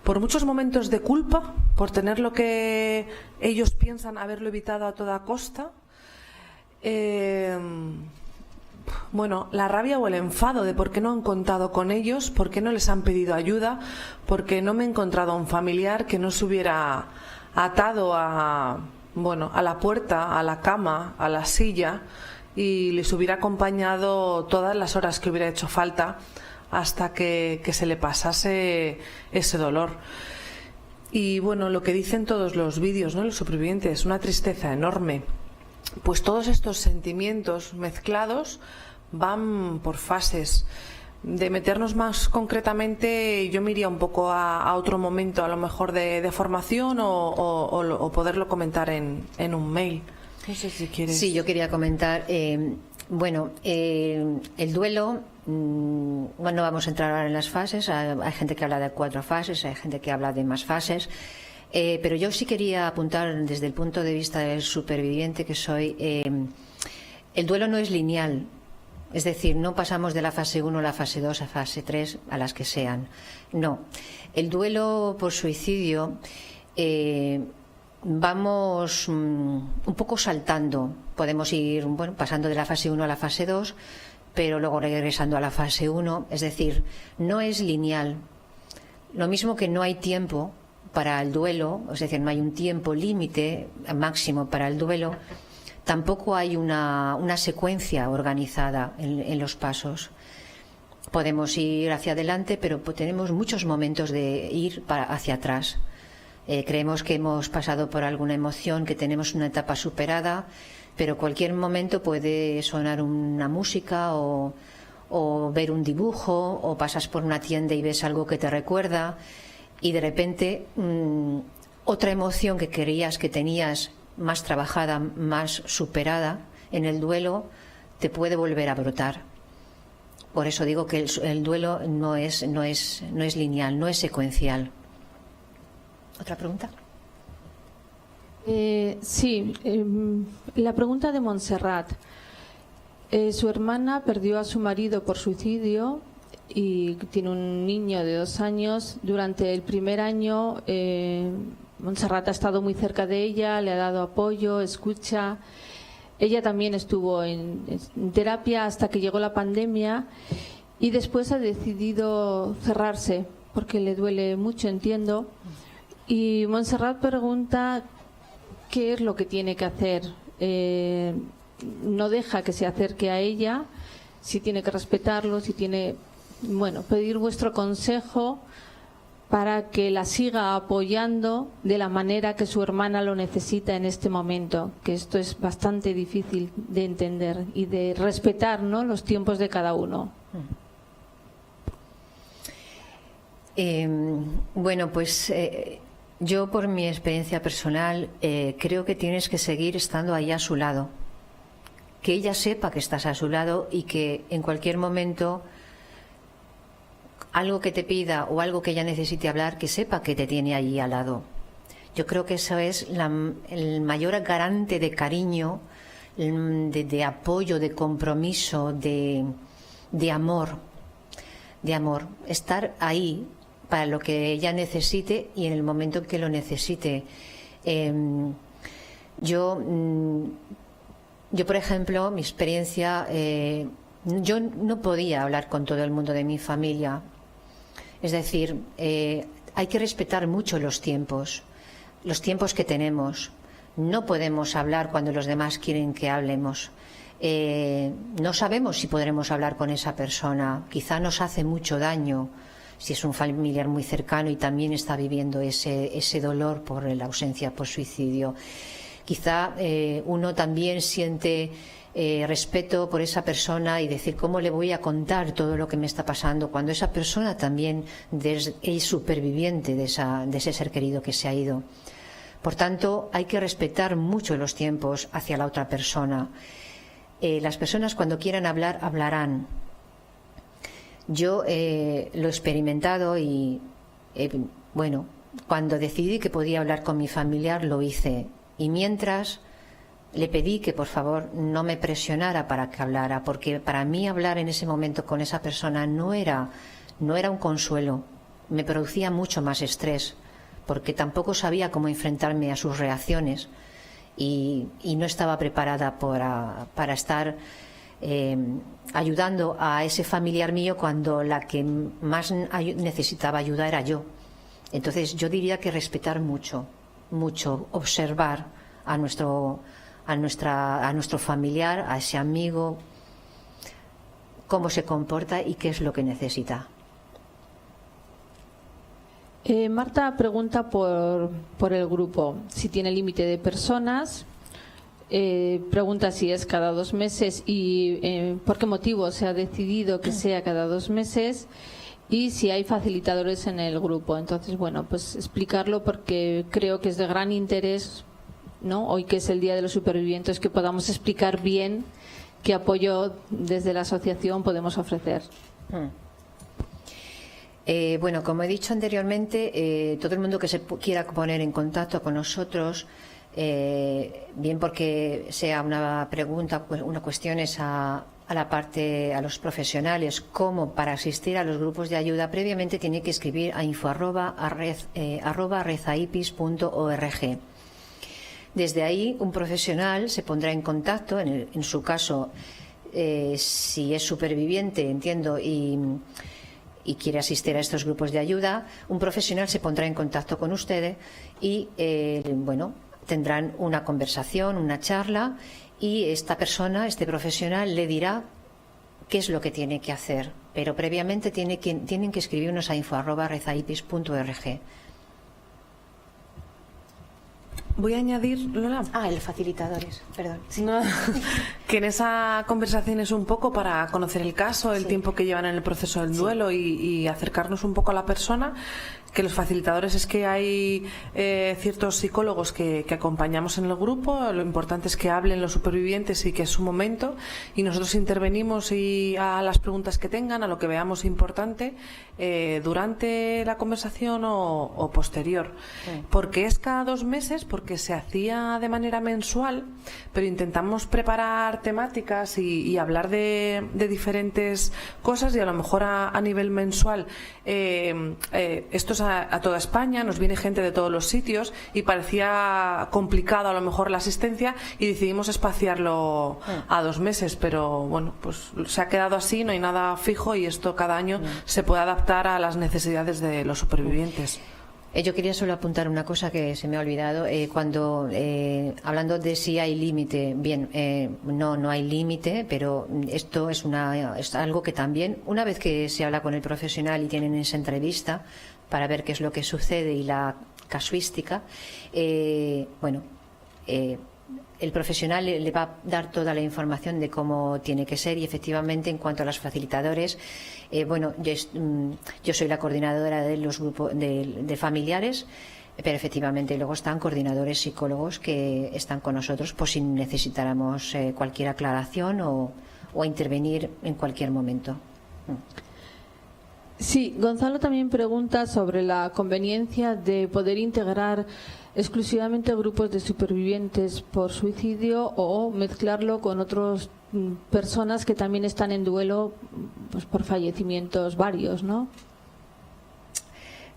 por muchos momentos de culpa, por tener lo que ellos piensan haberlo evitado a toda costa. Bueno, la rabia o el enfado de por qué no han contado con ellos, por qué no les han pedido ayuda, porque no me he encontrado a un familiar que no se hubiera atado a la puerta, a la cama, a la silla, y les hubiera acompañado todas las horas que hubiera hecho falta hasta que se le pasase ese dolor. Y bueno, lo que dicen todos los vídeos, ¿no?, los supervivientes, una tristeza enorme. Pues todos estos sentimientos mezclados van por fases. De meternos más concretamente, yo me iría un poco a otro momento, a lo mejor de formación o poderlo comentar en un mail. No sé si quieres. Sí, yo quería comentar. El duelo, no vamos a entrar ahora en las fases. Hay gente que habla de 4 fases, hay gente que habla de más fases. Pero yo sí quería apuntar desde el punto de vista del superviviente que soy, el duelo no es lineal, es decir, no pasamos de la fase 1 a la fase 2 a fase 3, a las que sean. No, el duelo por suicidio vamos un poco saltando, podemos ir pasando de la fase 1 a la fase 2, pero luego regresando a la fase 1, es decir, no es lineal. Lo mismo que no hay tiempo para el duelo, es decir, no hay un tiempo límite máximo para el duelo, tampoco hay una secuencia organizada en los pasos. Podemos ir hacia adelante, pero tenemos muchos momentos de ir hacia atrás. Creemos que hemos pasado por alguna emoción, que tenemos una etapa superada, pero cualquier momento puede sonar una música o ver un dibujo, o pasas por una tienda y ves algo que te recuerda, y de repente otra emoción que creías que tenías más trabajada, más superada en el duelo, te puede volver a brotar. Por eso digo que el duelo no es lineal, no es secuencial. ¿Otra pregunta? Sí, la pregunta de Montserrat. Su hermana perdió a su marido por suicidio y tiene un niño de 2 años. Durante el primer año, Montserrat ha estado muy cerca de ella, le ha dado apoyo, escucha. Ella también estuvo en terapia hasta que llegó la pandemia y después ha decidido cerrarse porque le duele mucho, entiendo. Y Montserrat pregunta qué es lo que tiene que hacer. No deja que se acerque a ella, si tiene que respetarlo, si tiene... pedir vuestro consejo para que la siga apoyando de la manera que su hermana lo necesita en este momento, que esto es bastante difícil de entender y de respetar, ¿no?, los tiempos de cada uno. Yo por mi experiencia personal creo que tienes que seguir estando ahí a su lado, que ella sepa que estás a su lado y que en cualquier momento algo que te pida o algo que ella necesite hablar, que sepa que te tiene allí al lado. Yo creo que eso es el mayor garante de cariño, de apoyo, de compromiso, de amor. de amor, estar ahí para lo que ella necesite y en el momento en que lo necesite. Yo, por ejemplo, mi experiencia, yo no podía hablar con todo el mundo de mi familia. Es decir, hay que respetar mucho los tiempos que tenemos. No podemos hablar cuando los demás quieren que hablemos. No sabemos si podremos hablar con esa persona. Quizá nos hace mucho daño si es un familiar muy cercano y también está viviendo ese dolor por la ausencia por suicidio. Quizá uno también siente respeto por esa persona y decir cómo le voy a contar todo lo que me está pasando cuando esa persona también es superviviente de ese ser querido que se ha ido. Por tanto, hay que respetar mucho los tiempos hacia la otra persona. Las personas cuando quieran hablar, hablarán. Yo lo he experimentado y, bueno, cuando decidí que podía hablar con mi familiar, lo hice. Y mientras le pedí que por favor no me presionara para que hablara, porque para mí hablar en ese momento con esa persona no era un consuelo, me producía mucho más estrés, porque tampoco sabía cómo enfrentarme a sus reacciones y no estaba preparada para estar ayudando a ese familiar mío cuando la que más necesitaba ayuda era yo. Entonces yo diría que respetar mucho, observar a nuestro familiar, a ese amigo, cómo se comporta y qué es lo que necesita. Marta pregunta por el grupo, si tiene límite de personas. Pregunta si es cada 2 meses y por qué motivo se ha decidido que sea cada 2 meses y si hay facilitadores en el grupo. Entonces, bueno, pues explicarlo porque creo que es de gran interés, ¿no? Hoy que es el Día de los Supervivientes, que podamos explicar bien qué apoyo desde la asociación podemos ofrecer. Bueno, como he dicho anteriormente, todo el mundo que se quiera poner en contacto con nosotros, bien porque sea una pregunta, una cuestión es a los profesionales, como para asistir a los grupos de ayuda, previamente tiene que escribir a info@rezaipis.org. Desde ahí un profesional se pondrá en contacto, en su caso, si es superviviente, entiendo, y quiere asistir a estos grupos de ayuda, un profesional se pondrá en contacto con ustedes y, bueno, tendrán una conversación, una charla, y esta persona, este profesional, le dirá qué es lo que tiene que hacer. Pero previamente tienen que escribirnos a info@rezaipis.org. Voy a añadir, Lola. El facilitadores, perdón. Sí. No, que en esa conversación es un poco para conocer el caso, el tiempo que llevan en el proceso del duelo y acercarnos un poco a la persona. Que los facilitadores es que hay ciertos psicólogos que acompañamos en el grupo. Lo importante es que hablen los supervivientes y que es su momento, y nosotros intervenimos y a las preguntas que tengan, a lo que veamos importante durante la conversación o posterior. Porque es cada 2 meses, porque se hacía de manera mensual, pero intentamos preparar temáticas y hablar de diferentes cosas, y a lo mejor a nivel mensual esto es a toda España, nos viene gente de todos los sitios y parecía complicado a lo mejor la asistencia y decidimos espaciarlo a 2 meses, pero bueno, pues se ha quedado así, no hay nada fijo y esto cada año se puede adaptar a las necesidades de los supervivientes. Yo quería solo apuntar una cosa que se me ha olvidado. Cuando hablando de si hay límite, bien, no hay límite, pero esto es algo que también, una vez que se habla con el profesional y tienen esa entrevista para ver qué es lo que sucede y la casuística, el profesional le va a dar toda la información de cómo tiene que ser, y efectivamente en cuanto a los facilitadores, yo soy la coordinadora de los grupos de familiares, pero efectivamente luego están coordinadores psicólogos que están con nosotros por si necesitáramos cualquier aclaración o intervenir en cualquier momento. Sí, Gonzalo también pregunta sobre la conveniencia de poder integrar exclusivamente grupos de supervivientes por suicidio o mezclarlo con otras personas que también están en duelo pues por fallecimientos varios, ¿no?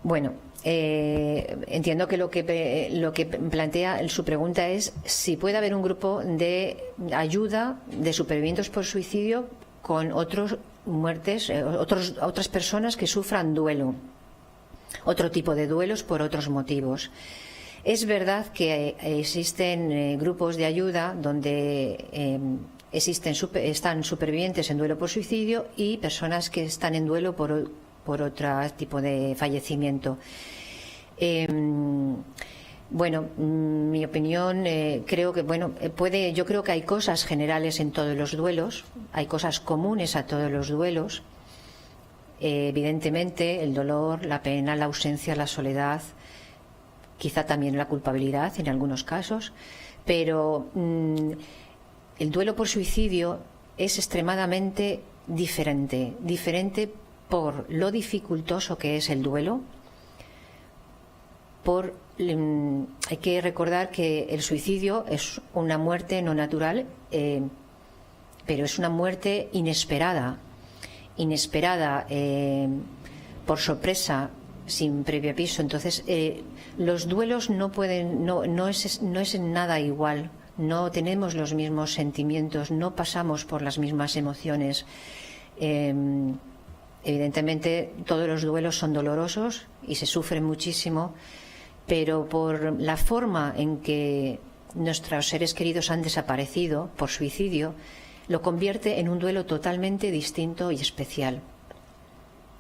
Bueno, entiendo que lo que plantea su pregunta es si puede haber un grupo de ayuda de supervivientes por suicidio con otras personas que sufran duelo, otro tipo de duelos por otros motivos. Es verdad que existen grupos de ayuda donde están supervivientes en duelo por suicidio y personas que están en duelo por otro tipo de fallecimiento. Bueno, mi opinión, creo que yo creo que hay cosas generales en todos los duelos, hay cosas comunes a todos los duelos. Evidentemente, el dolor, la pena, la ausencia, la soledad, quizá también la culpabilidad en algunos casos, pero el duelo por suicidio es extremadamente diferente por lo dificultoso que es el duelo. Hay que recordar que el suicidio es una muerte no natural, pero es una muerte inesperada por sorpresa, sin previo aviso. Entonces, los duelos no es en nada igual. No tenemos los mismos sentimientos, no pasamos por las mismas emociones. Evidentemente, todos los duelos son dolorosos y se sufren muchísimo, pero por la forma en que nuestros seres queridos han desaparecido por suicidio, lo convierte en un duelo totalmente distinto y especial.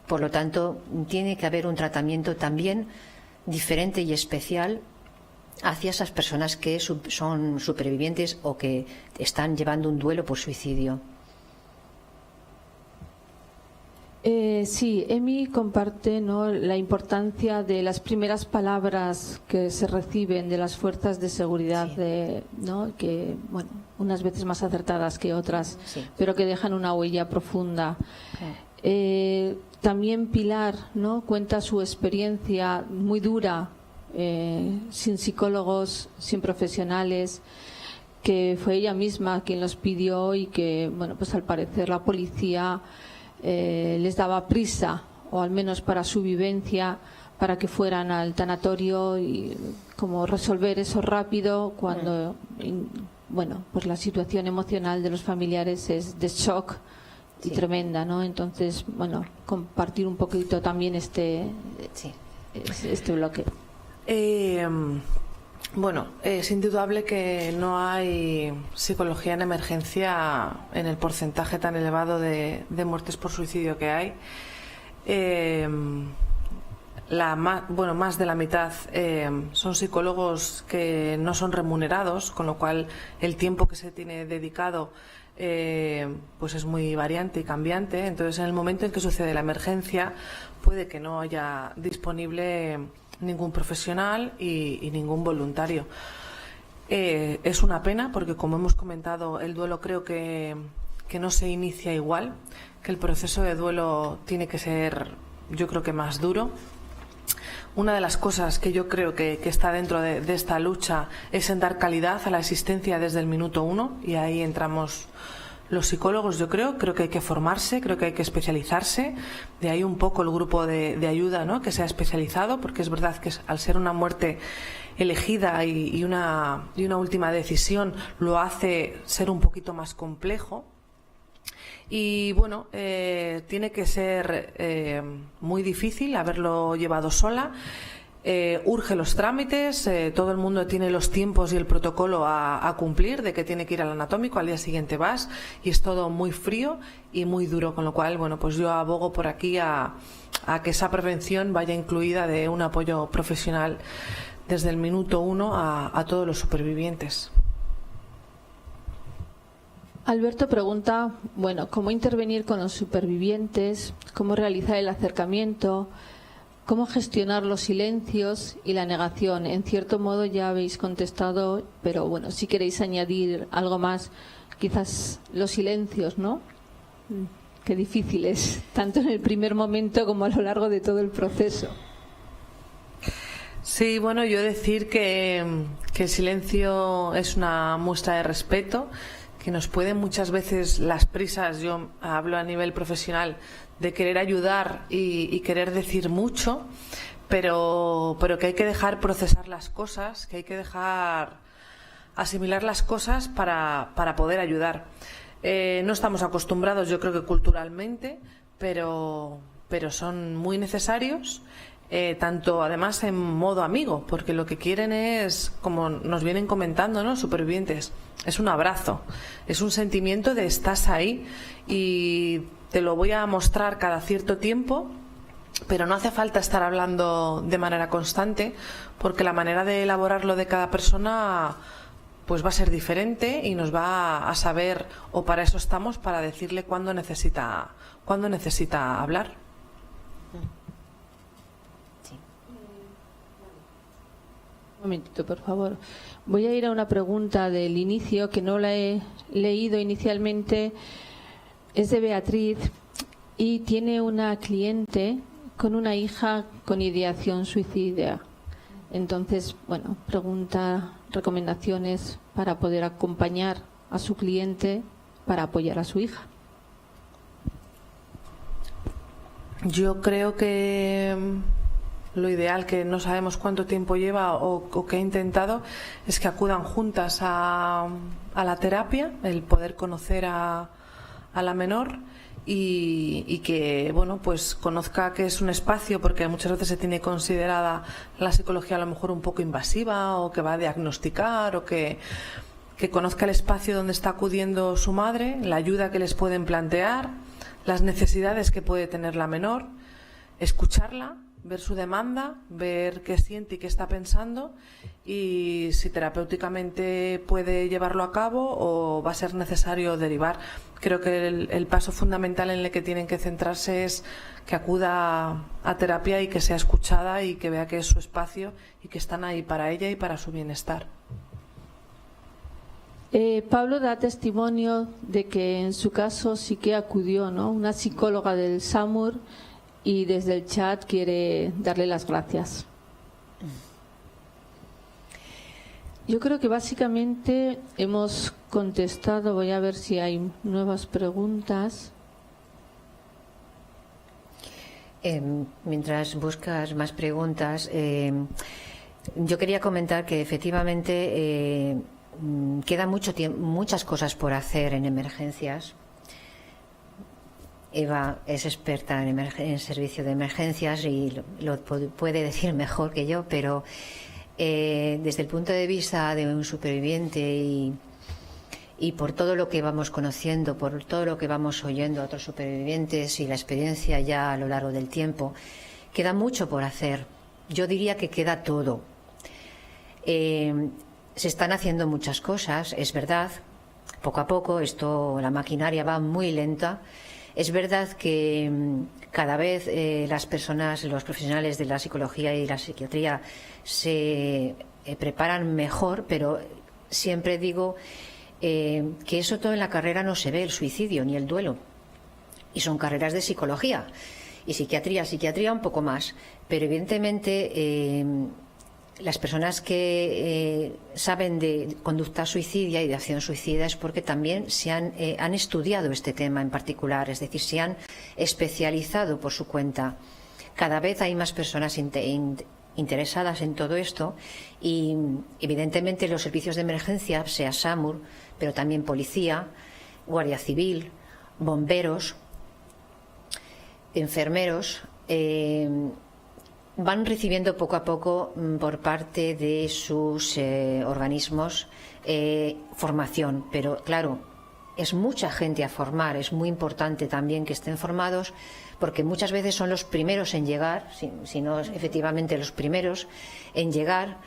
Por lo tanto, tiene que haber un tratamiento también diferente y especial hacia esas personas que son supervivientes o que están llevando un duelo por suicidio. Sí, Emi comparte, ¿no?, la importancia de las primeras palabras que se reciben de las fuerzas de seguridad, sí, ¿no?, que, bueno, unas veces más acertadas que otras, sí, pero que dejan una huella profunda. Sí. También Pilar, ¿no?, cuenta su experiencia muy dura, sin psicólogos, sin profesionales, que fue ella misma quien los pidió y que, bueno, pues al parecer la policía les daba prisa, o al menos para su vivencia, para que fueran al tanatorio y como resolver eso rápido cuando, bueno, pues la situación emocional de los familiares es de shock y tremenda, ¿no? Entonces, bueno, compartir un poquito también este bloque. Bueno, es indudable que no hay psicología en emergencia en el porcentaje tan elevado de muertes por suicidio que hay. Más de la mitad son psicólogos que no son remunerados, con lo cual el tiempo que se tiene dedicado pues es muy variante y cambiante. Entonces, en el momento en que sucede la emergencia, puede que no haya disponible ningún profesional y ningún voluntario. Es una pena porque, como hemos comentado, el duelo creo que no se inicia igual, que el proceso de duelo tiene que ser, yo creo que más duro. Una de las cosas que yo creo que está dentro de esta lucha es en dar calidad a la asistencia desde el minuto 1, y ahí entramos los psicólogos. Yo creo que hay que formarse, creo que hay que especializarse. De ahí un poco el grupo de ayuda, ¿no?, que se ha especializado, porque es verdad que al ser una muerte elegida y una última decisión, lo hace ser un poquito más complejo. Y bueno, tiene que ser muy difícil haberlo llevado sola. Urge los trámites, todo el mundo tiene los tiempos y el protocolo a cumplir, de que tiene que ir al anatómico, al día siguiente vas, y es todo muy frío y muy duro, con lo cual, bueno, pues yo abogo por aquí a que esa prevención vaya incluida de un apoyo profesional desde el minuto 1 a todos los supervivientes. Alberto pregunta, bueno, ¿cómo intervenir con los supervivientes? ¿Cómo realizar el acercamiento? ¿Cómo gestionar los silencios y la negación? En cierto modo ya habéis contestado, pero bueno, si queréis añadir algo más, quizás los silencios, ¿no? Qué difícil es, tanto en el primer momento como a lo largo de todo el proceso. Sí, bueno, yo decir que el silencio es una muestra de respeto, que nos pueden muchas veces las prisas, yo hablo a nivel profesional, de querer ayudar y querer decir mucho, pero que hay que dejar procesar las cosas, que hay que dejar asimilar las cosas para poder ayudar. No estamos acostumbrados, yo creo que culturalmente, pero son muy necesarios, tanto además en modo amigo, porque lo que quieren es, como nos vienen comentando, ¿no?, supervivientes, es un abrazo, es un sentimiento de estás ahí y te lo voy a mostrar cada cierto tiempo, pero no hace falta estar hablando de manera constante, porque la manera de elaborarlo de cada persona pues va a ser diferente y nos va a saber, o para eso estamos, para decirle cuándo necesita hablar. Sí. Un momentito, por favor. Voy a ir a una pregunta del inicio que no la he leído inicialmente. Es de Beatriz y tiene una cliente con una hija con ideación suicida. Entonces, bueno, pregunta recomendaciones para poder acompañar a su cliente para apoyar a su hija. Yo creo que lo ideal, que no sabemos cuánto tiempo lleva o qué ha intentado, es que acudan juntas a la terapia, el poder conocer a la menor y que, bueno, pues conozca que es un espacio, porque muchas veces se tiene considerada la psicología a lo mejor un poco invasiva, o que va a diagnosticar, o que conozca el espacio donde está acudiendo su madre, la ayuda que les pueden plantear, las necesidades que puede tener la menor, escucharla, ver su demanda, ver qué siente y qué está pensando, y si terapéuticamente puede llevarlo a cabo o va a ser necesario derivar. Creo que el paso fundamental en el que tienen que centrarse es que acuda a terapia y que sea escuchada y que vea que es su espacio y que están ahí para ella y para su bienestar. Pablo da testimonio de que en su caso sí que acudió, ¿no?, una psicóloga del SAMUR, y desde el chat quiere darle las gracias. Yo creo que básicamente hemos contestado. Voy a ver si hay nuevas preguntas. Mientras buscas más preguntas, yo quería comentar que efectivamente queda mucho tiempo, muchas cosas por hacer en emergencias. Eva es experta en servicio de emergencias y lo puede decir mejor que yo, pero desde el punto de vista de un superviviente y por todo lo que vamos conociendo, por todo lo que vamos oyendo a otros supervivientes y la experiencia ya a lo largo del tiempo, queda mucho por hacer. Yo diría que queda todo. Se están haciendo muchas cosas, es verdad, poco a poco, la maquinaria va muy lenta. Es verdad que cada vez las personas, los profesionales de la psicología y la psiquiatría se preparan mejor, pero siempre digo que eso todo en la carrera no se ve, el suicidio ni el duelo. Y son carreras de psicología y psiquiatría un poco más. Pero evidentemente las personas que saben de conducta suicidia y de acción suicida es porque también han estudiado este tema en particular, es decir, se han especializado por su cuenta. Cada vez hay más personas interesadas en todo esto y evidentemente los servicios de emergencia, sea SAMUR, pero también policía, guardia civil, bomberos, enfermeros, van recibiendo poco a poco por parte de sus organismos formación, pero claro, es mucha gente a formar, es muy importante también que estén formados, porque muchas veces son los primeros en llegar, si no efectivamente los primeros en llegar,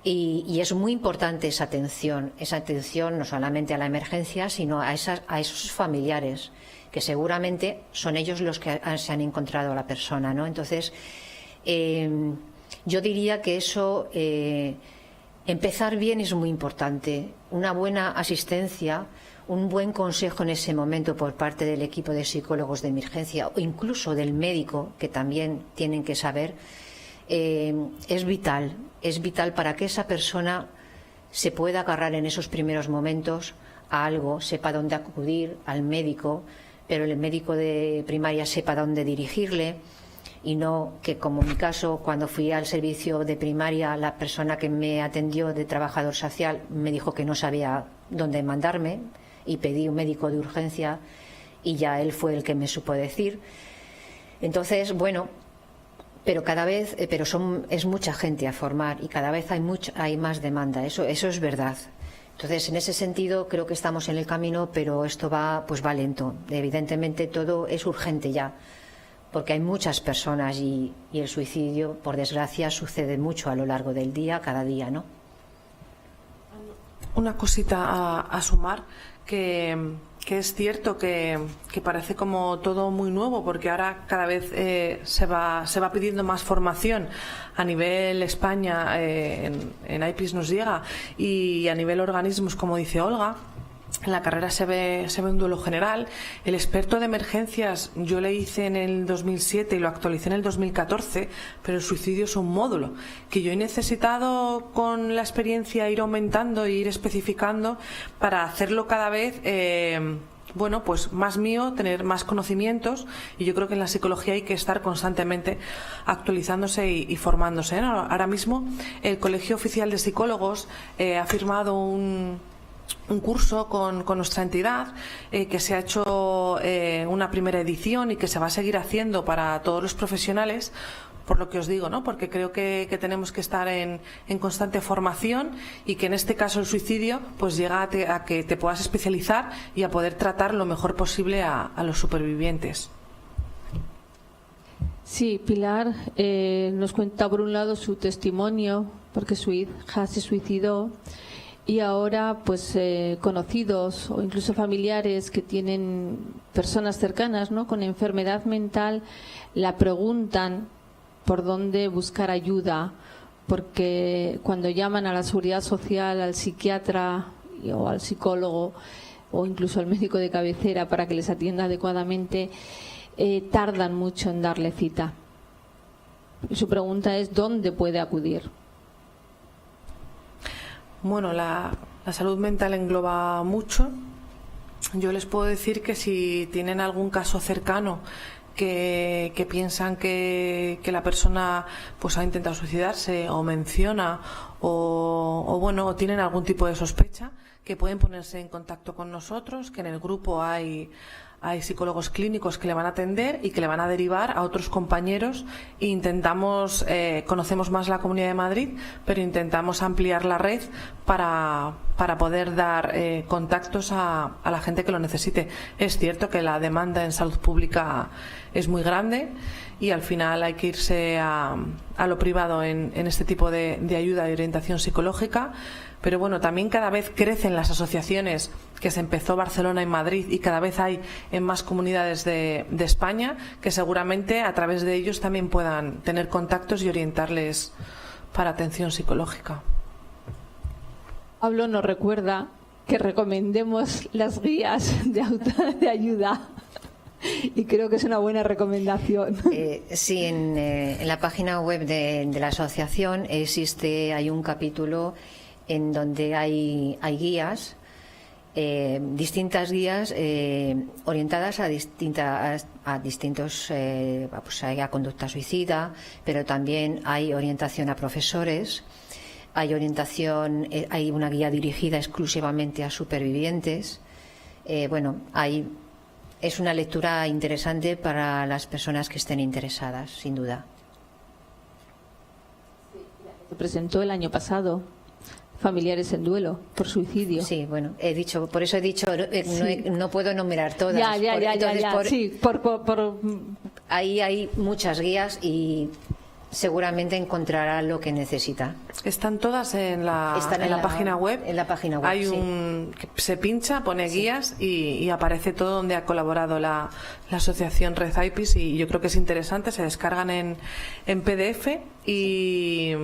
y es muy importante esa atención no solamente a la emergencia, sino a esos familiares, que seguramente son ellos los que se han encontrado a la persona, ¿no? Entonces, yo diría que eso, empezar bien es muy importante. Una buena asistencia, un buen consejo en ese momento por parte del equipo de psicólogos de emergencia o incluso del médico, que también tienen que saber, es vital para que esa persona se pueda agarrar en esos primeros momentos a algo, sepa dónde acudir, al médico, pero el médico de primaria sepa dónde dirigirle, y no que, como en mi caso, cuando fui al servicio de primaria, la persona que me atendió de trabajador social me dijo que no sabía dónde mandarme y pedí un médico de urgencia y ya él fue el que me supo decir. Entonces, bueno, pero cada vez es mucha gente a formar y cada vez hay más demanda, eso es verdad. Entonces, en ese sentido, creo que estamos en el camino, pero esto va lento. Evidentemente, todo es urgente ya, porque hay muchas personas y el suicidio, por desgracia, sucede mucho a lo largo del día, cada día, ¿no? Una cosita a sumar, que es cierto que parece como todo muy nuevo, porque ahora cada vez se va pidiendo más formación a nivel España, en IPIS nos llega, y a nivel organismos, como dice Olga. En la carrera se ve un duelo general. El experto de emergencias yo le hice en el 2007 y lo actualicé en el 2014, pero el suicidio es un módulo que yo he necesitado con la experiencia ir aumentando e ir especificando para hacerlo cada vez pues más mío, tener más conocimientos, y yo creo que en la psicología hay que estar constantemente actualizándose y formándose, ¿no? Ahora mismo el Colegio Oficial de Psicólogos ha firmado un curso con nuestra entidad, que se ha hecho una primera edición y que se va a seguir haciendo para todos los profesionales, por lo que os digo, ¿no? Porque creo que tenemos que estar en constante formación, y que en este caso el suicidio pues llega a que te puedas especializar y a poder tratar lo mejor posible a los supervivientes. Sí, Pilar nos cuenta por un lado su testimonio, porque su hija se suicidó. Y ahora, pues, conocidos o incluso familiares que tienen personas cercanas, ¿no?, con enfermedad mental, la preguntan por dónde buscar ayuda, porque cuando llaman a la seguridad social, al psiquiatra o al psicólogo o incluso al médico de cabecera para que les atienda adecuadamente, tardan mucho en darle cita. Y su pregunta es ¿dónde puede acudir? Bueno, la salud mental engloba mucho. Yo les puedo decir que si tienen algún caso cercano que piensan que la persona pues ha intentado suicidarse o menciona o tienen algún tipo de sospecha, que pueden ponerse en contacto con nosotros, que en el grupo hay psicólogos clínicos que le van a atender y que le van a derivar a otros compañeros, e intentamos, conocemos más la Comunidad de Madrid, pero intentamos ampliar la red para poder dar contactos a la gente que lo necesite. Es cierto que la demanda en salud pública es muy grande y al final hay que irse a lo privado en este tipo de ayuda y orientación psicológica. Pero bueno, también cada vez crecen las asociaciones, que se empezó Barcelona y Madrid, y cada vez hay en más comunidades de España, que seguramente a través de ellos también puedan tener contactos y orientarles para atención psicológica. Pablo nos recuerda que recomendemos las guías de ayuda. Y creo que es una buena recomendación. Sí, en la página web de la asociación hay un capítulo en donde hay guías, distintas guías orientadas a distintos a conducta suicida, pero también hay orientación a profesores, hay una guía dirigida exclusivamente a supervivientes. Es una lectura interesante para las personas que estén interesadas, sin duda. Se presentó el año pasado. Familiares en duelo por suicidio. Sí, bueno, por eso he dicho, no puedo enumerar todas. Ahí hay muchas guías y seguramente encontrará lo que necesita. Están todas en la página web. En la página web. Hay se pincha, pone guías y aparece todo donde ha colaborado la asociación Red IPIS, y yo creo que es interesante. Se descargan en PDF y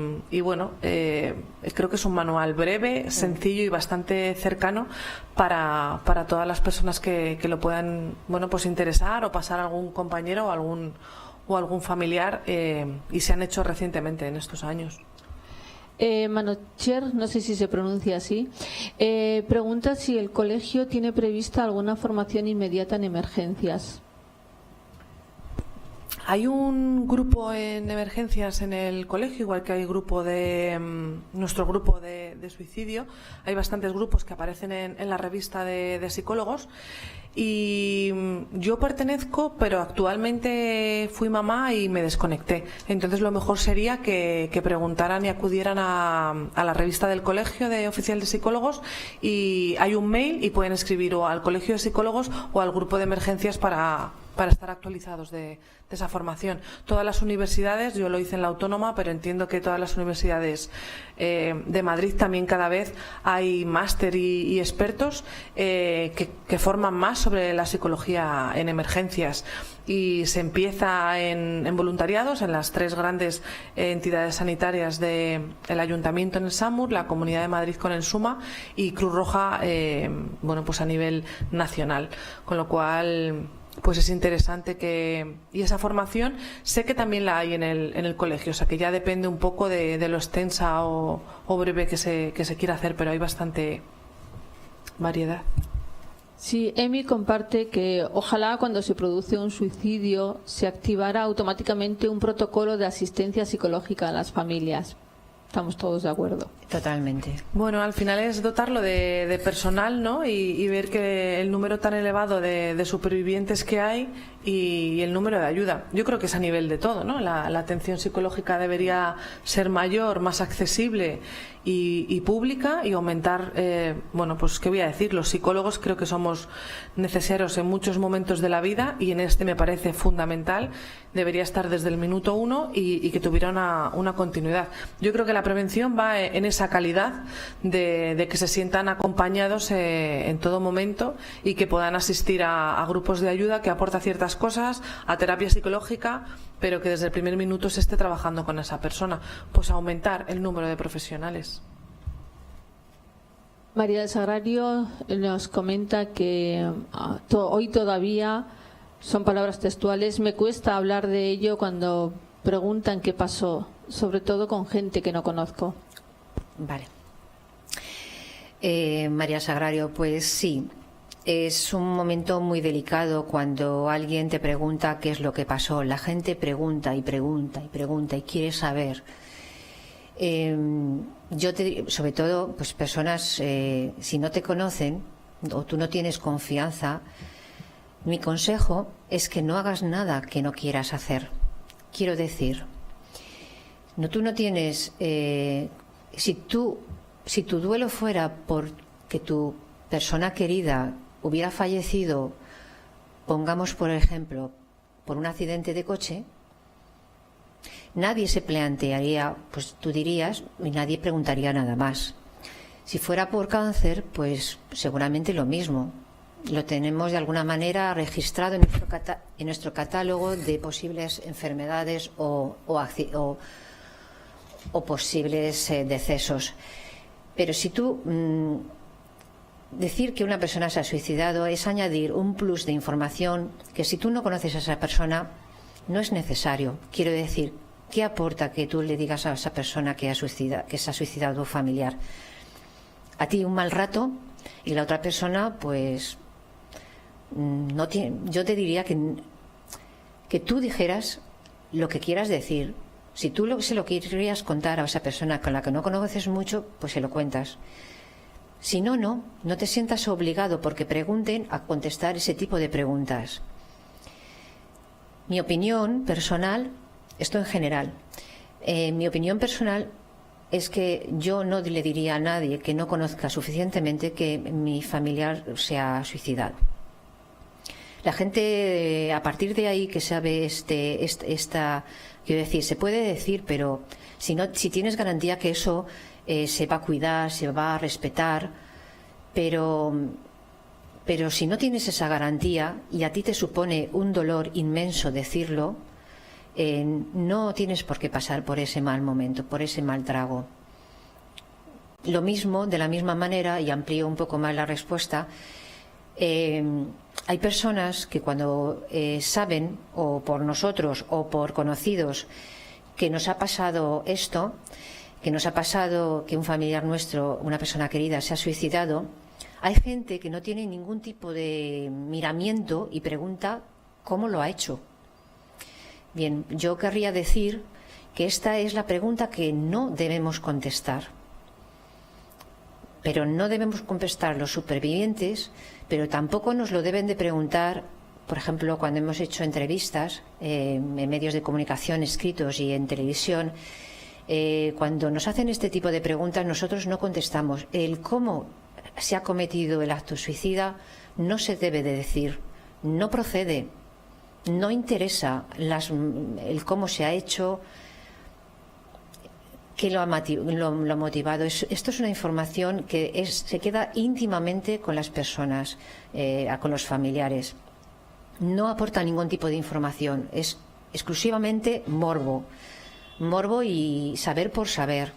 bueno, creo que es un manual breve, sencillo y bastante cercano para todas las personas que lo puedan interesar o pasar a algún compañero o algún familiar, y se han hecho recientemente en estos años. Manocher, no sé si se pronuncia así, pregunta si el colegio tiene prevista alguna formación inmediata en emergencias. Hay un grupo en emergencias en el colegio, igual que hay nuestro grupo de suicidio. Hay bastantes grupos que aparecen en la revista de psicólogos. Y yo pertenezco, pero actualmente fui mamá y me desconecté. Entonces lo mejor sería que preguntaran y acudieran a la revista del colegio de oficial de psicólogos, y hay un mail y pueden escribir o al colegio de psicólogos o al grupo de emergencias para estar actualizados de esa formación. Todas las universidades, yo lo hice en la Autónoma, pero entiendo que todas las universidades de Madrid también cada vez hay máster y expertos que forman más sobre la psicología en emergencias, y se empieza en voluntariados en las 3 grandes entidades sanitarias del Ayuntamiento en el SAMUR, la Comunidad de Madrid con el SUMA y Cruz Roja pues a nivel nacional, con lo cual pues es interesante y esa formación sé que también la hay en el colegio, o sea que ya depende un poco de lo extensa o breve que se quiera hacer, pero hay bastante variedad. Sí, Emi comparte que ojalá cuando se produce un suicidio se activara automáticamente un protocolo de asistencia psicológica a las familias. Estamos todos de acuerdo. Totalmente. Bueno, al final es dotarlo de personal, ¿no? Y ver que el número tan elevado de supervivientes que hay y el número de ayuda. Yo creo que es a nivel de todo, ¿no? La atención psicológica debería ser mayor, más accesible y pública, y aumentar, pues qué voy a decir, los psicólogos creo que somos necesarios en muchos momentos de la vida, y en este me parece fundamental. Debería estar desde el minuto 1 y que tuviera una continuidad. Yo creo que la prevención va en esa calidad de que se sientan acompañados en todo momento, y que puedan asistir a grupos de ayuda que aporta ciertas cosas, a terapia psicológica, pero que desde el primer minuto se esté trabajando con esa persona. Pues aumentar el número de profesionales. María del Sagrario nos comenta que hoy todavía, son palabras textuales, me cuesta hablar de ello cuando preguntan qué pasó, sobre todo con gente que no conozco. Vale. María Sagrario, pues sí, es un momento muy delicado cuando alguien te pregunta qué es lo que pasó. La gente pregunta y pregunta y pregunta y quiere saber. Sobre todo, pues personas, si no te conocen o tú no tienes confianza, mi consejo es que no hagas nada que no quieras hacer. Quiero decir, tú no tienes... Si tu duelo fuera porque tu persona querida hubiera fallecido, pongamos por ejemplo, por un accidente de coche, nadie se plantearía, pues tú dirías, y nadie preguntaría nada más. Si fuera por cáncer, pues seguramente lo mismo. Lo tenemos de alguna manera registrado en nuestro catálogo de posibles enfermedades o posibles decesos. Pero si tú decir que una persona se ha suicidado es añadir un plus de información que, si tú no conoces a esa persona, no es necesario. Quiero decir, ¿qué aporta que tú le digas a esa persona que se ha suicidado familiar? A ti un mal rato, y la otra persona pues no tiene. Yo te diría que tú dijeras lo que quieras decir. Si tú se lo querías contar a esa persona con la que no conoces mucho, pues se lo cuentas. Si no te sientas obligado porque pregunten a contestar ese tipo de preguntas. Mi opinión personal, esto en general, mi opinión personal es que yo no le diría a nadie que no conozca suficientemente que mi familiar se ha suicidado. La gente, a partir de ahí que sabe quiero decir, se puede decir, pero si tienes garantía que eso se va a cuidar, se va a respetar, pero si no tienes esa garantía y a ti te supone un dolor inmenso decirlo, no tienes por qué pasar por ese mal momento, por ese mal trago. Lo mismo, de la misma manera, y amplío un poco más la respuesta, hay personas que cuando saben, o por nosotros o por conocidos, que nos ha pasado esto, que nos ha pasado que un familiar nuestro, una persona querida, se ha suicidado, hay gente que no tiene ningún tipo de miramiento y pregunta cómo lo ha hecho. Bien, yo querría decir que esta es la pregunta que no debemos contestar. Pero no debemos contestar los supervivientes, pero tampoco nos lo deben de preguntar, por ejemplo, cuando hemos hecho entrevistas en medios de comunicación escritos y en televisión. Cuando nos hacen este tipo de preguntas, nosotros no contestamos. El cómo se ha cometido el acto suicida no se debe de decir, no procede, no interesa el cómo se ha hecho, qué lo ha motivado. Esto es una información que se queda íntimamente con las personas, con los familiares. No aporta ningún tipo de información, es exclusivamente morbo y saber por saber,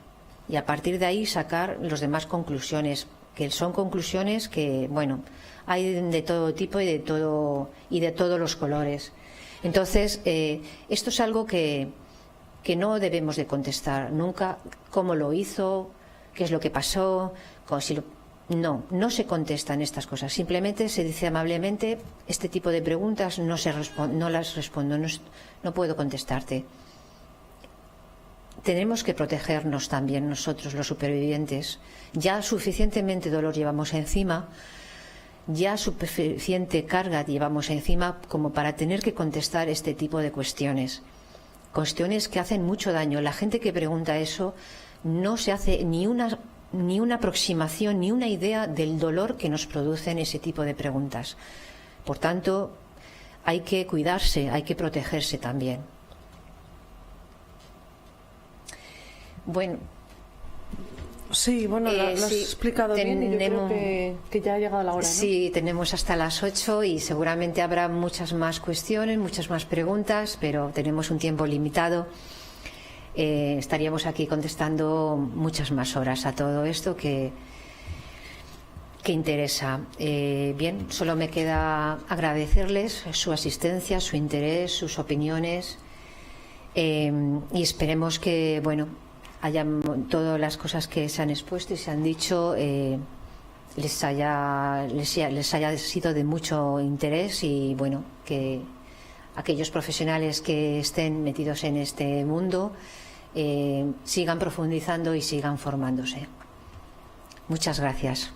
y a partir de ahí sacar las demás conclusiones, que son conclusiones que, bueno, hay de todo tipo y de todos los colores. Entonces, esto es algo que no debemos de contestar nunca, cómo lo hizo, qué es lo que pasó, no se contestan estas cosas. Simplemente se dice amablemente, este tipo de preguntas no las respondo, no puedo contestarte. Tenemos que protegernos también nosotros, los supervivientes. Ya suficientemente dolor llevamos encima, ya suficiente carga llevamos encima como para tener que contestar este tipo de cuestiones. Cuestiones que hacen mucho daño. La gente que pregunta eso no se hace ni una aproximación, ni una idea del dolor que nos producen ese tipo de preguntas. Por tanto, hay que cuidarse, hay que protegerse también. Bueno. Sí, bueno, lo has explicado bien y yo creo que ya ha llegado la hora, ¿no? Sí, tenemos hasta las 8 y seguramente habrá muchas más cuestiones, muchas más preguntas, pero tenemos un tiempo limitado. Estaríamos aquí contestando muchas más horas a todo esto que interesa. Bien, solo me queda agradecerles su asistencia, su interés, sus opiniones y esperemos que, bueno, todas las cosas que se han expuesto y se han dicho les haya sido de mucho interés y, bueno, que aquellos profesionales que estén metidos en este mundo sigan profundizando y sigan formándose. Muchas gracias.